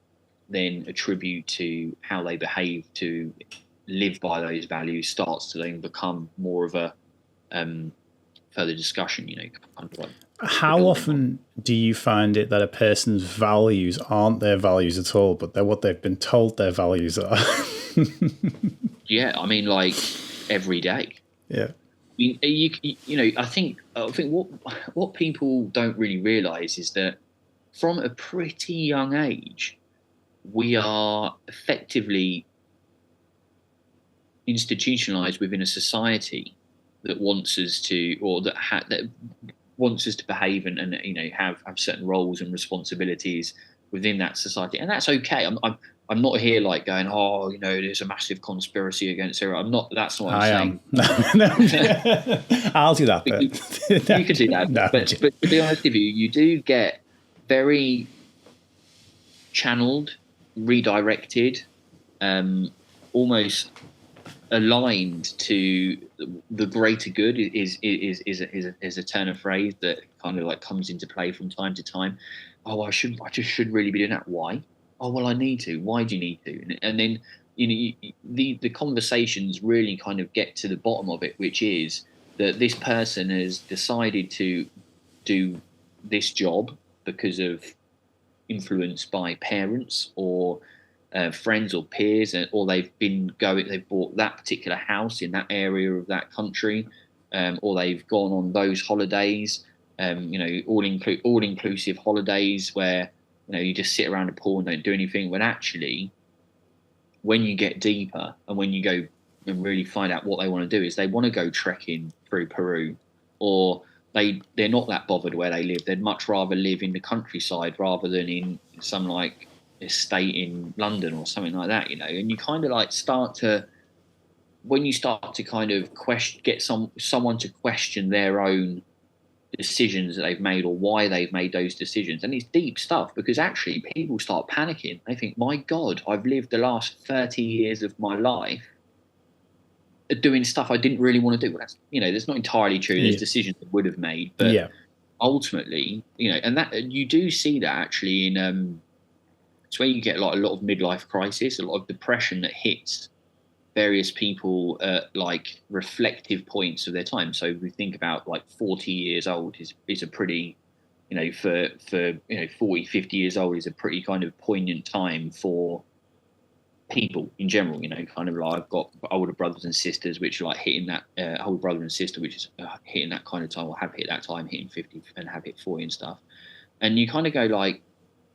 then attribute to how they behave to live by those values starts to then become more of a further discussion, kind of like. How often do you find it that a person's values aren't their values at all, but they're what they've been told their values are? Yeah, I mean, like every day. Yeah. I mean, I think what people don't really realise is that from a pretty young age, we are effectively institutionalised within a society that wants us to, or that wants us to behave and have certain roles and responsibilities within that society, and that's okay. I'm not here like going, oh, there's a massive conspiracy against her. I'm not. That's not what I'm saying. I'll do that. You can do that. No, but to be honest with you, you do get very channeled, redirected, almost aligned to the greater good is a turn of phrase that kind of like comes into play from time to time. Oh, I just should really be doing that. Why? Oh, well, I need to. Why do you need to? And then the conversations really kind of get to the bottom of it, which is that this person has decided to do this job because of influence by parents or friends or peers, or they've bought that particular house in that area of that country, or they've gone on those holidays, all inclusive holidays where you just sit around a pool and don't do anything. When actually, when you get deeper and when you go and really find out what they want to do, is they want to go trekking through Peru, or they're not that bothered where they live. They'd much rather live in the countryside rather than in some like estate in London or something like that, and you kind of like when you start to kind of get someone to question their own decisions that they've made or why they've made those decisions. And it's deep stuff, because actually people start panicking. They think, my God, I've lived the last 30 years of my life doing stuff I didn't really want to do. Well, that's not entirely true. There's decisions I would have made, but ultimately, and that you do see that actually in it's where you get like a lot of midlife crisis, a lot of depression that hits various people at like reflective points of their time. So if we think about like 40 years old is a pretty, for 40, 50 years old is a pretty kind of poignant time for people in general, kind of like I've got older brothers and sisters which are like hitting that older brother and sister which is hitting that kind of time, or have hit that time, hitting 50 and have hit 40 and stuff. And you kind of go like,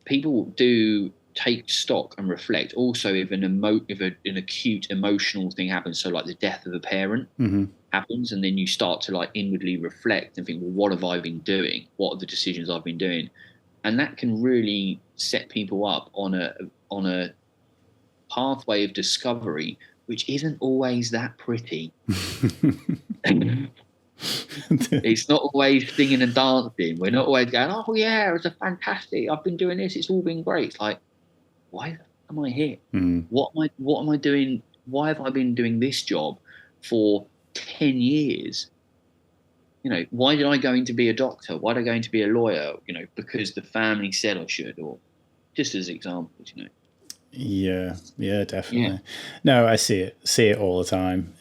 people do take stock and reflect also if an acute emotional thing happens, so like the death of a parent happens, and then you start to like inwardly reflect and think, well, what have I been doing, what are the decisions I've been doing? And that can really set people up on a pathway of discovery which isn't always that pretty. It's not always singing and dancing. We're not always going, oh yeah, it's a fantastic, I've been doing this, it's all been great. It's like, why am I here? What am I doing? Why have I been doing this job for 10 years? Why did I go in to be a doctor? Why did I go in to be a lawyer? Because the family said I should, or just as examples, Yeah, definitely. Yeah. No, I see it all the time.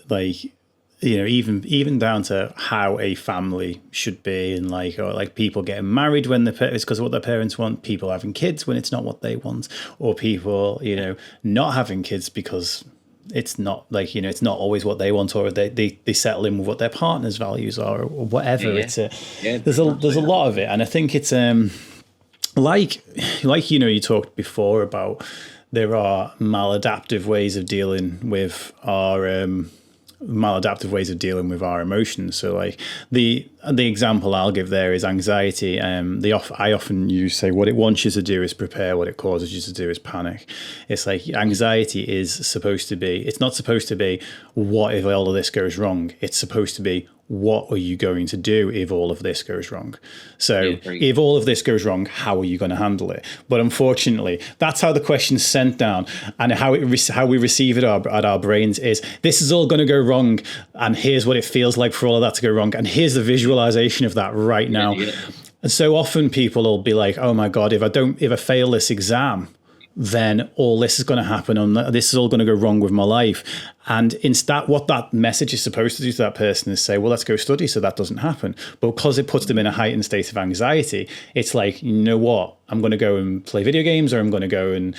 Like, even down to how a family should be, and or like people getting married when it's because of what their parents want, people having kids when it's not what they want, or people, not having kids because it's not like, it's not always what they want, or they settle in with what their partner's values are, or whatever. Yeah. There's a lot of it. And I think it's, like you talked before about there are maladaptive ways of dealing with our emotions. So like the example I'll give there is anxiety. I often say what it wants you to do is prepare, what it causes you to do is panic. It's like anxiety is supposed to be, it's not supposed to be what if all of this goes wrong. It's supposed to be, what are you going to do if all of this goes wrong? So if all of this goes wrong, how are you going to handle it? But unfortunately, that's how the question's sent down, and how we receive it at our brains is, this is all going to go wrong, and here's what it feels like for all of that to go wrong, and here's the visualization of that right now. And so often people will be like, oh my God, if I fail this exam, then all this is going to happen, and this is all going to go wrong with my life. And instead, what that message is supposed to do to that person is say, well, let's go study so that doesn't happen. But because it puts them in a heightened state of anxiety, it's like, you know what, I'm going to go and play video games, or I'm going to go and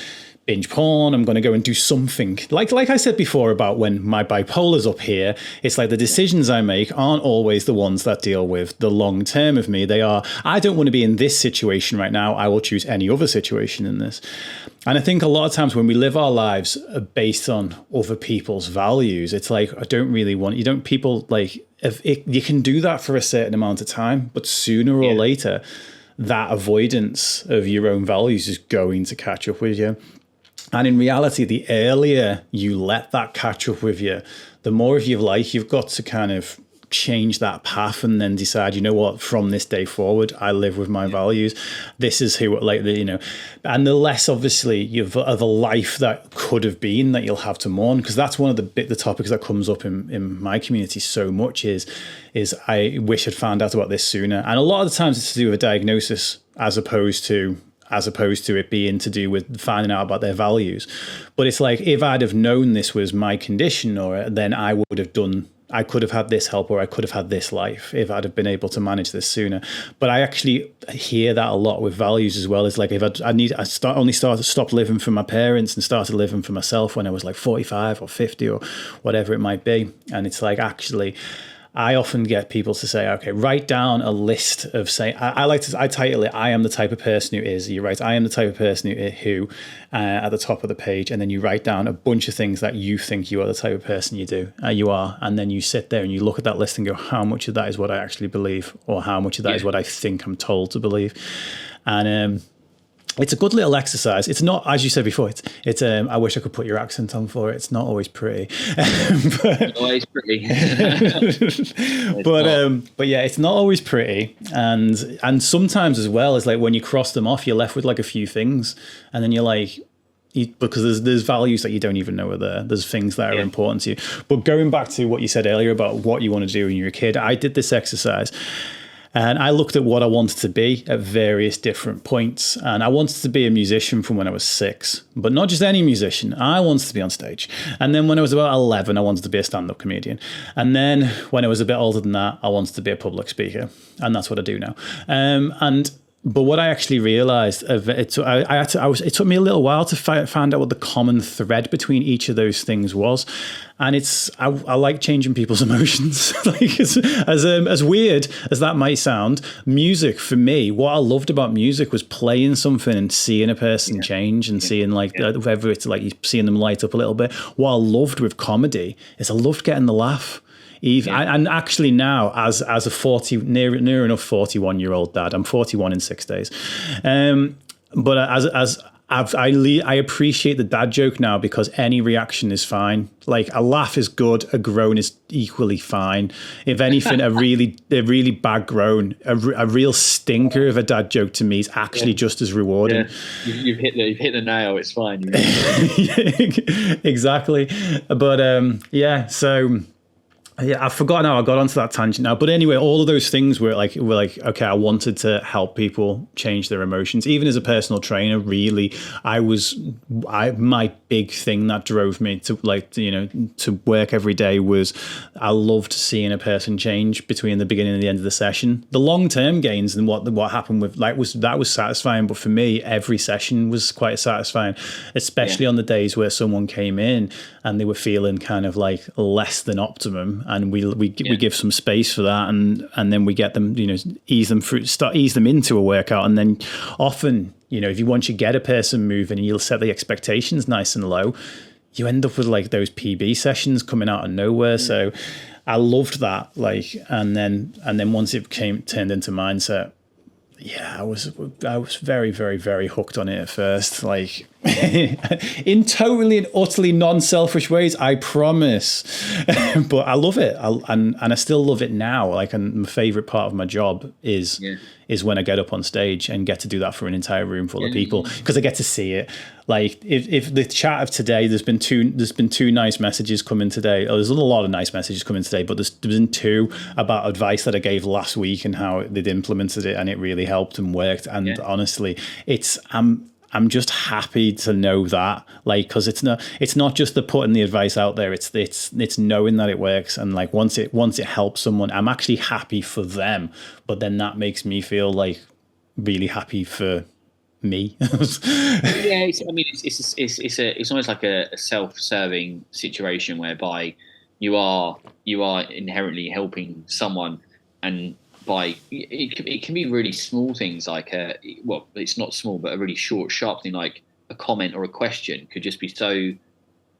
binge porn, I'm going to go and do something. Like I said before about when my bipolar's up here, it's like the decisions I make aren't always the ones that deal with the long term of me. They are, I don't want to be in this situation right now, I will choose any other situation in this. And I think a lot of times when we live our lives based on other people's values, it's like, people like, you can do that for a certain amount of time, but sooner or later, that avoidance of your own values is going to catch up with you. And in reality, the earlier you let that catch up with you, the more of your life you've got to kind of change that path and then decide, you know what, from this day forward, I live with my values. This is who, and the less obviously of a life that could have been that you'll have to mourn, because that's one of the topics that comes up in my community so much is I wish I'd found out about this sooner. And a lot of the times it's to do with a diagnosis as opposed to it being to do with finding out about their values. But it's like, if I'd have known this was my condition, then I could have had this help, or I could have had this life if I'd have been able to manage this sooner. But I actually hear that a lot with values as well. It's like, if I stopped living for my parents and started living for myself when I was like 45 or 50 or whatever it might be. And it's like, actually, I often get people to say, okay, write down a list of I title it, I am the type of person who is. You write, I am the type of person who at the top of the page, and then you write down a bunch of things that you think you are the type of person you are. And then you sit there and you look at that list and go, how much of that is what I actually believe, or how much of that is what I think I'm told to believe. And it's a good little exercise. It's not, as you said before, it's I wish I could put your accent on for it. It's not always pretty. Not always pretty. But yeah, it's not always pretty. And sometimes as well, it's like when you cross them off, you're left with like a few things. And then you're like, because there's values that you don't even know are there. There's things that are important to you. But going back to what you said earlier about what you want to do when you're a kid, I did this exercise. And I looked at what I wanted to be at various different points. And I wanted to be a musician from when I was 6, but not just any musician. I wanted to be on stage. And then when I was about 11, I wanted to be a stand-up comedian. And then when I was a bit older than that, I wanted to be a public speaker. And that's what I do now. But what I actually realized, it took me a little while to find out what the common thread between each of those things was. And I like changing people's emotions. Like as weird as that might sound, music for me, what I loved about music was playing something and seeing a person change and seeing whether it's like seeing them light up a little bit. What I loved with comedy is I loved getting the laugh. And actually now, as a near enough 41-year-old dad, I'm 41 in 6 days. But I appreciate the dad joke now, because any reaction is fine. Like a laugh is good, a groan is equally fine. If anything, a really bad groan, a real stinker of a dad joke to me is actually just as rewarding. Yeah. You've hit the nail. It's fine. Exactly. But so. Yeah, I've forgotten how I got onto that tangent now. But anyway, all of those things were like, okay, I wanted to help people change their emotions. Even as a personal trainer, really, my big thing that drove me to to work every day was I loved seeing a person change between the beginning and the end of the session. The long-term gains and what happened with was satisfying. But for me, every session was quite satisfying, especially on the days where someone came in and they were feeling kind of like less than optimum. And we give some space for that, and then we get them, ease them into a workout, and then often, if once you get a person moving and you'll set the expectations nice and low, you end up with like those PB sessions coming out of nowhere. So I loved that, and then once it turned into mindset. Yeah, I was very, very, very hooked on it at first, like in totally and utterly non-selfish ways, I promise. But I love it, and I still love it now. Like, and my favorite part of my job is when I get up on stage and get to do that for an entire room full of people, because I get to see it. Like if the chat of today, there's been two nice messages coming today. Oh, there's a lot of nice messages coming today, but there's been 2 about advice that I gave last week and how they'd implemented it and it really helped and worked. And honestly, I'm just happy to know that, like, because it's not just the putting the advice out there. It's knowing that it works, and like once it helps someone, I'm actually happy for them. But then that makes me feel like really happy for me. It's almost like a self-serving situation whereby you are inherently helping someone, and by it can be really small things like it's not small, but a really short, sharp thing like a comment or a question could just be so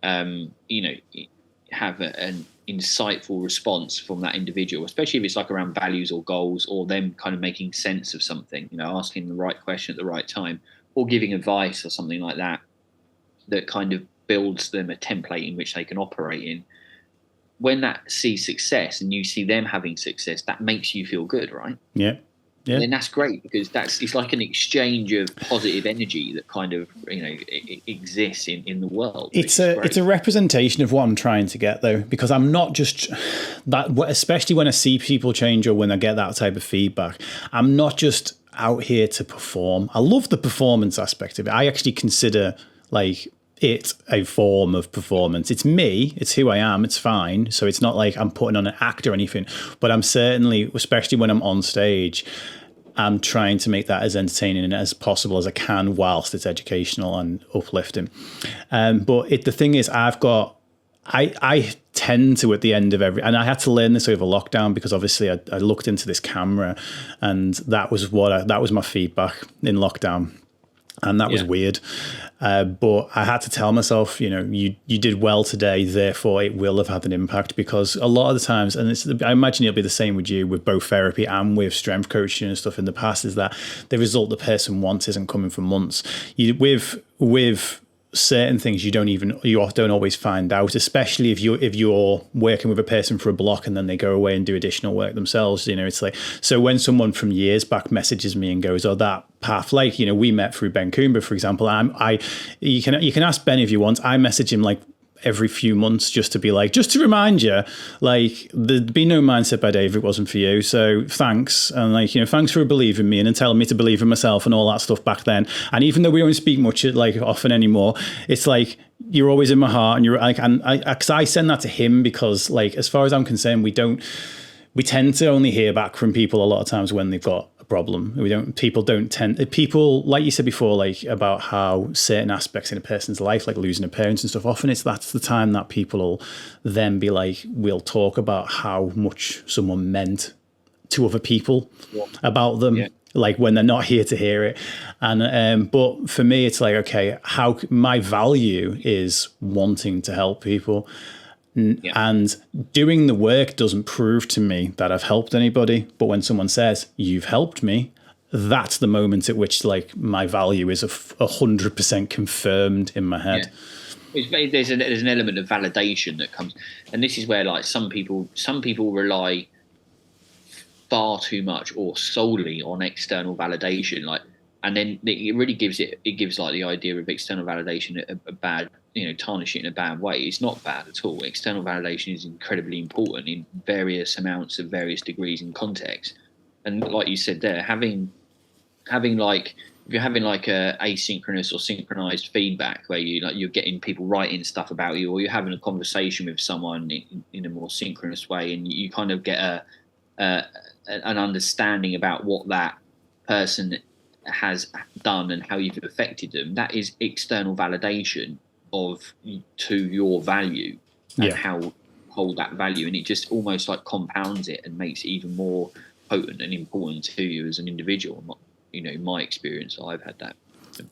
have an insightful response from that individual, especially if it's like around values or goals, or them kind of making sense of something, asking the right question at the right time, or giving advice or something like that kind of builds them a template in which they can operate in. When that sees success and you see them having success, that makes you feel good, right? Yeah. And then that's great, because it's like an exchange of positive energy that kind of it exists in the world. It's a representation of what I'm trying to get, though, because I'm not just that. Especially when I see people change or when I get that type of feedback, I'm not just out here to perform. I love the performance aspect of it. I actually consider it's a form of performance. It's me, it's who I am, it's fine. So it's not like I'm putting on an act or anything, but I'm certainly, especially when I'm on stage, I'm trying to make that as entertaining as possible as I can whilst it's educational and uplifting. But the thing is, I tend to, at the end of every, and I had to learn this over lockdown, because obviously I looked into this camera, and that was my feedback in lockdown. And that was weird. But I had to tell myself, you did well today, therefore it will have had an impact, because a lot of the times, and I imagine it'll be the same with you, with both therapy and with strength coaching and stuff in the past, is that the result the person wants isn't coming for months. With certain things you don't always find out, especially if you're working with a person for a block and then they go away and do additional work themselves. It's like, so when someone from years back messages me and goes, oh, that path, like, we met through Ben Coomber, for example. You can ask Ben if you want. I message him like every few months just to remind you, like, there'd be no Mindset by Dave if it wasn't for you. So thanks. And thanks for believing me and telling me to believe in myself and all that stuff back then. And even though we don't speak much, like, often anymore, it's like, you're always in my heart. And you're like, and I send that to him because, like, as far as I'm concerned, we tend to only hear back from people a lot of times when they've got a problem. People, like you said before, like, about how certain aspects in a person's life, like losing a parent and stuff, often that's the time that people will then be like, we'll talk about how much someone meant to other people about them. Yeah. Like, when they're not here to hear it. And but for me, it's like, okay, how my value is wanting to help people. Yeah. And doing the work doesn't prove to me that I've helped anybody. But when someone says, you've helped me, that's the moment at which, like, my value is 100% confirmed in my head. Yeah. There's an element of validation that comes. And this is where, like, some people rely far too much or solely on external validation. Like, and then it really gives like the idea of external validation a bad, tarnish it in a bad way. It's not bad at all. External validation is incredibly important in various amounts of various degrees and contexts. And like you said there, having like, if you're having like a asynchronous or synchronized feedback where you're getting people writing stuff about you, or you're having a conversation with someone in a more synchronous way, and you kind of get an understanding about what that person has done and how you've affected them, that is external validation to your value and how hold that value, and it just almost like compounds it and makes it even more potent and important to you as an individual. In my experience, I've had that.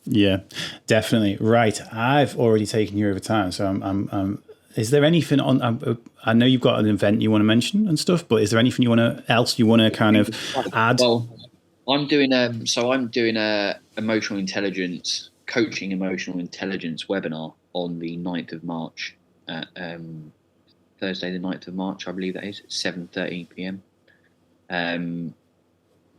Yeah, definitely. Right, I've already taken you over time, so I'm is there anything on? I know you've got an event you want to mention and stuff, but is there anything else you want to kind of add? Well, I'm doing a emotional intelligence webinar on the 9th of March, Thursday the 9th of March, I believe that is, at 7:30 p.m. And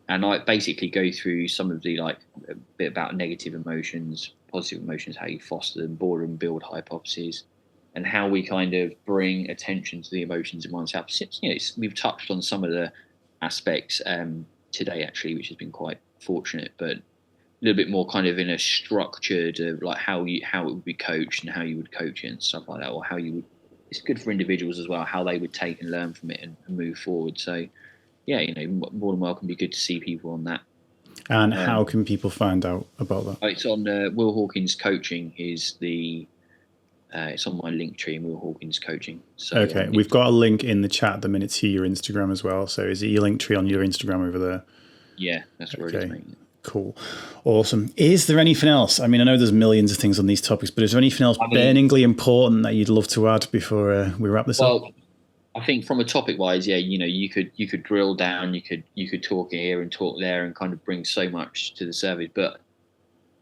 I basically go through some of the, like, a bit about negative emotions, positive emotions, how you foster them, boredom, build hypotheses, and how we kind of bring attention to the emotions in oneself. We've touched on some of the aspects today, actually, which has been quite fortunate, but a little bit more kind of in a structured of like how it would be coached and how you would coach it and stuff like that, or how you would. It's good for individuals as well, how they would take and learn from it and move forward. So, yeah, more than welcome. Be good to see people on that. And how can people find out about that? It's on Will Hawkins Coaching is the. It's on my link tree, Will Hawkins Coaching. So, okay, we've got a link in the chat at the minute to your Instagram as well. So is it your link tree on your Instagram over there? Yeah, that's where it is, mate. Cool. Awesome. Is there anything else? I mean, I know there's millions of things on these topics, but is there anything else burningly important that you'd love to add before we wrap this up? Well, I think from a topic wise, you could drill down, you could talk here and talk there and kind of bring so much to the surface. But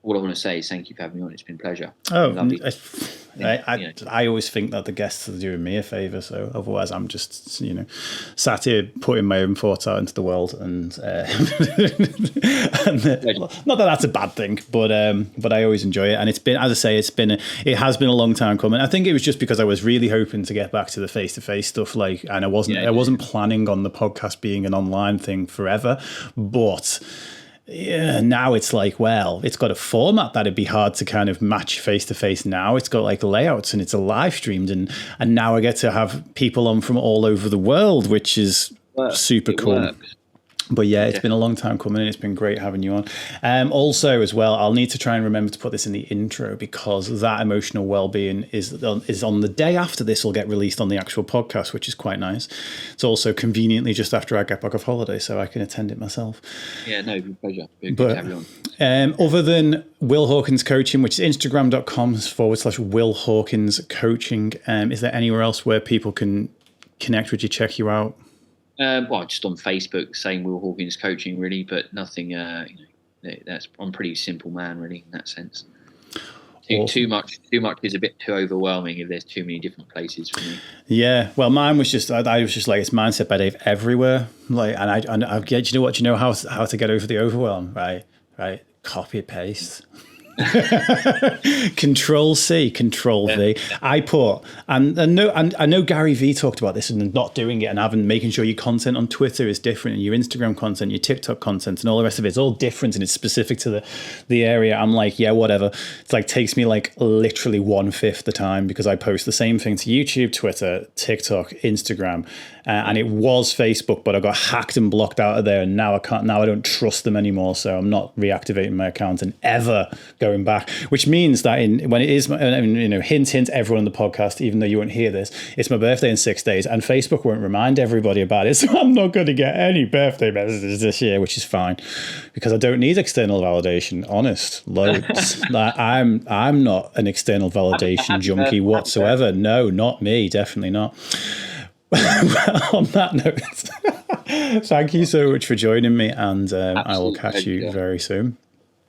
what I want to say is thank you for having me on. It's been a pleasure. Oh, I always think that the guests are doing me a favour, so otherwise I'm just, sat here putting my own thoughts out into the world, and, not that that's a bad thing, but I always enjoy it, and it's been, as I say, it has been a long time coming. I think it was just because I was really hoping to get back to the face-to-face stuff, and I wasn't planning on the podcast being an online thing forever, but. Yeah, now it's like, well, it's got a format that'd be hard to kind of match face to face now. It's got like layouts and it's a live streamed, and now I get to have people on from all over the world, which is super cool. But yeah, it's been a long time coming and it's been great having you on. Also, as well, I'll need to try and remember to put this in the intro because that emotional well-being is on the day after this will get released on the actual podcast, which is quite nice. It's also conveniently just after I get back off holiday, so I can attend it myself. Yeah, no, pleasure. Good to have you on. Other than Will Hawkins Coaching, which is Instagram.com/Will Hawkins Coaching, is there anywhere else where people can connect with you, check you out? Well, just on Facebook, same Will Hawkins Coaching, really, but nothing. I'm a pretty simple man, really, in that sense. Too much is a bit too overwhelming if there's too many different places for me. Yeah, well, mine was just I was just like it's Mindset by Dave everywhere. Like, and I get, you know what? Do you know how to get over the overwhelm? Right, copy paste. Control C, Control V. Yeah. I put, and I know Gary Vee talked about this and not doing it and making sure your content on Twitter is different and your Instagram content, your TikTok content, and all the rest of it. It's all different and it's specific to the area. I'm like, yeah, whatever. It's like takes me like literally 1/5 the time because I post the same thing to YouTube, Twitter, TikTok, Instagram, and it was Facebook, but I got hacked and blocked out of there, and now I can't. Now I don't trust them anymore, so I'm not reactivating my account and ever going back, which means that when it is, hint, everyone on the podcast, even though you won't hear this, it's my birthday in 6 days and Facebook won't remind everybody about it. So I'm not going to get any birthday messages this year, which is fine because I don't need external validation. Honest, loads. Like, I'm not an external validation junkie whatsoever. No, not me. Definitely not. On that note, thank you so much for joining me, and I will catch you very soon.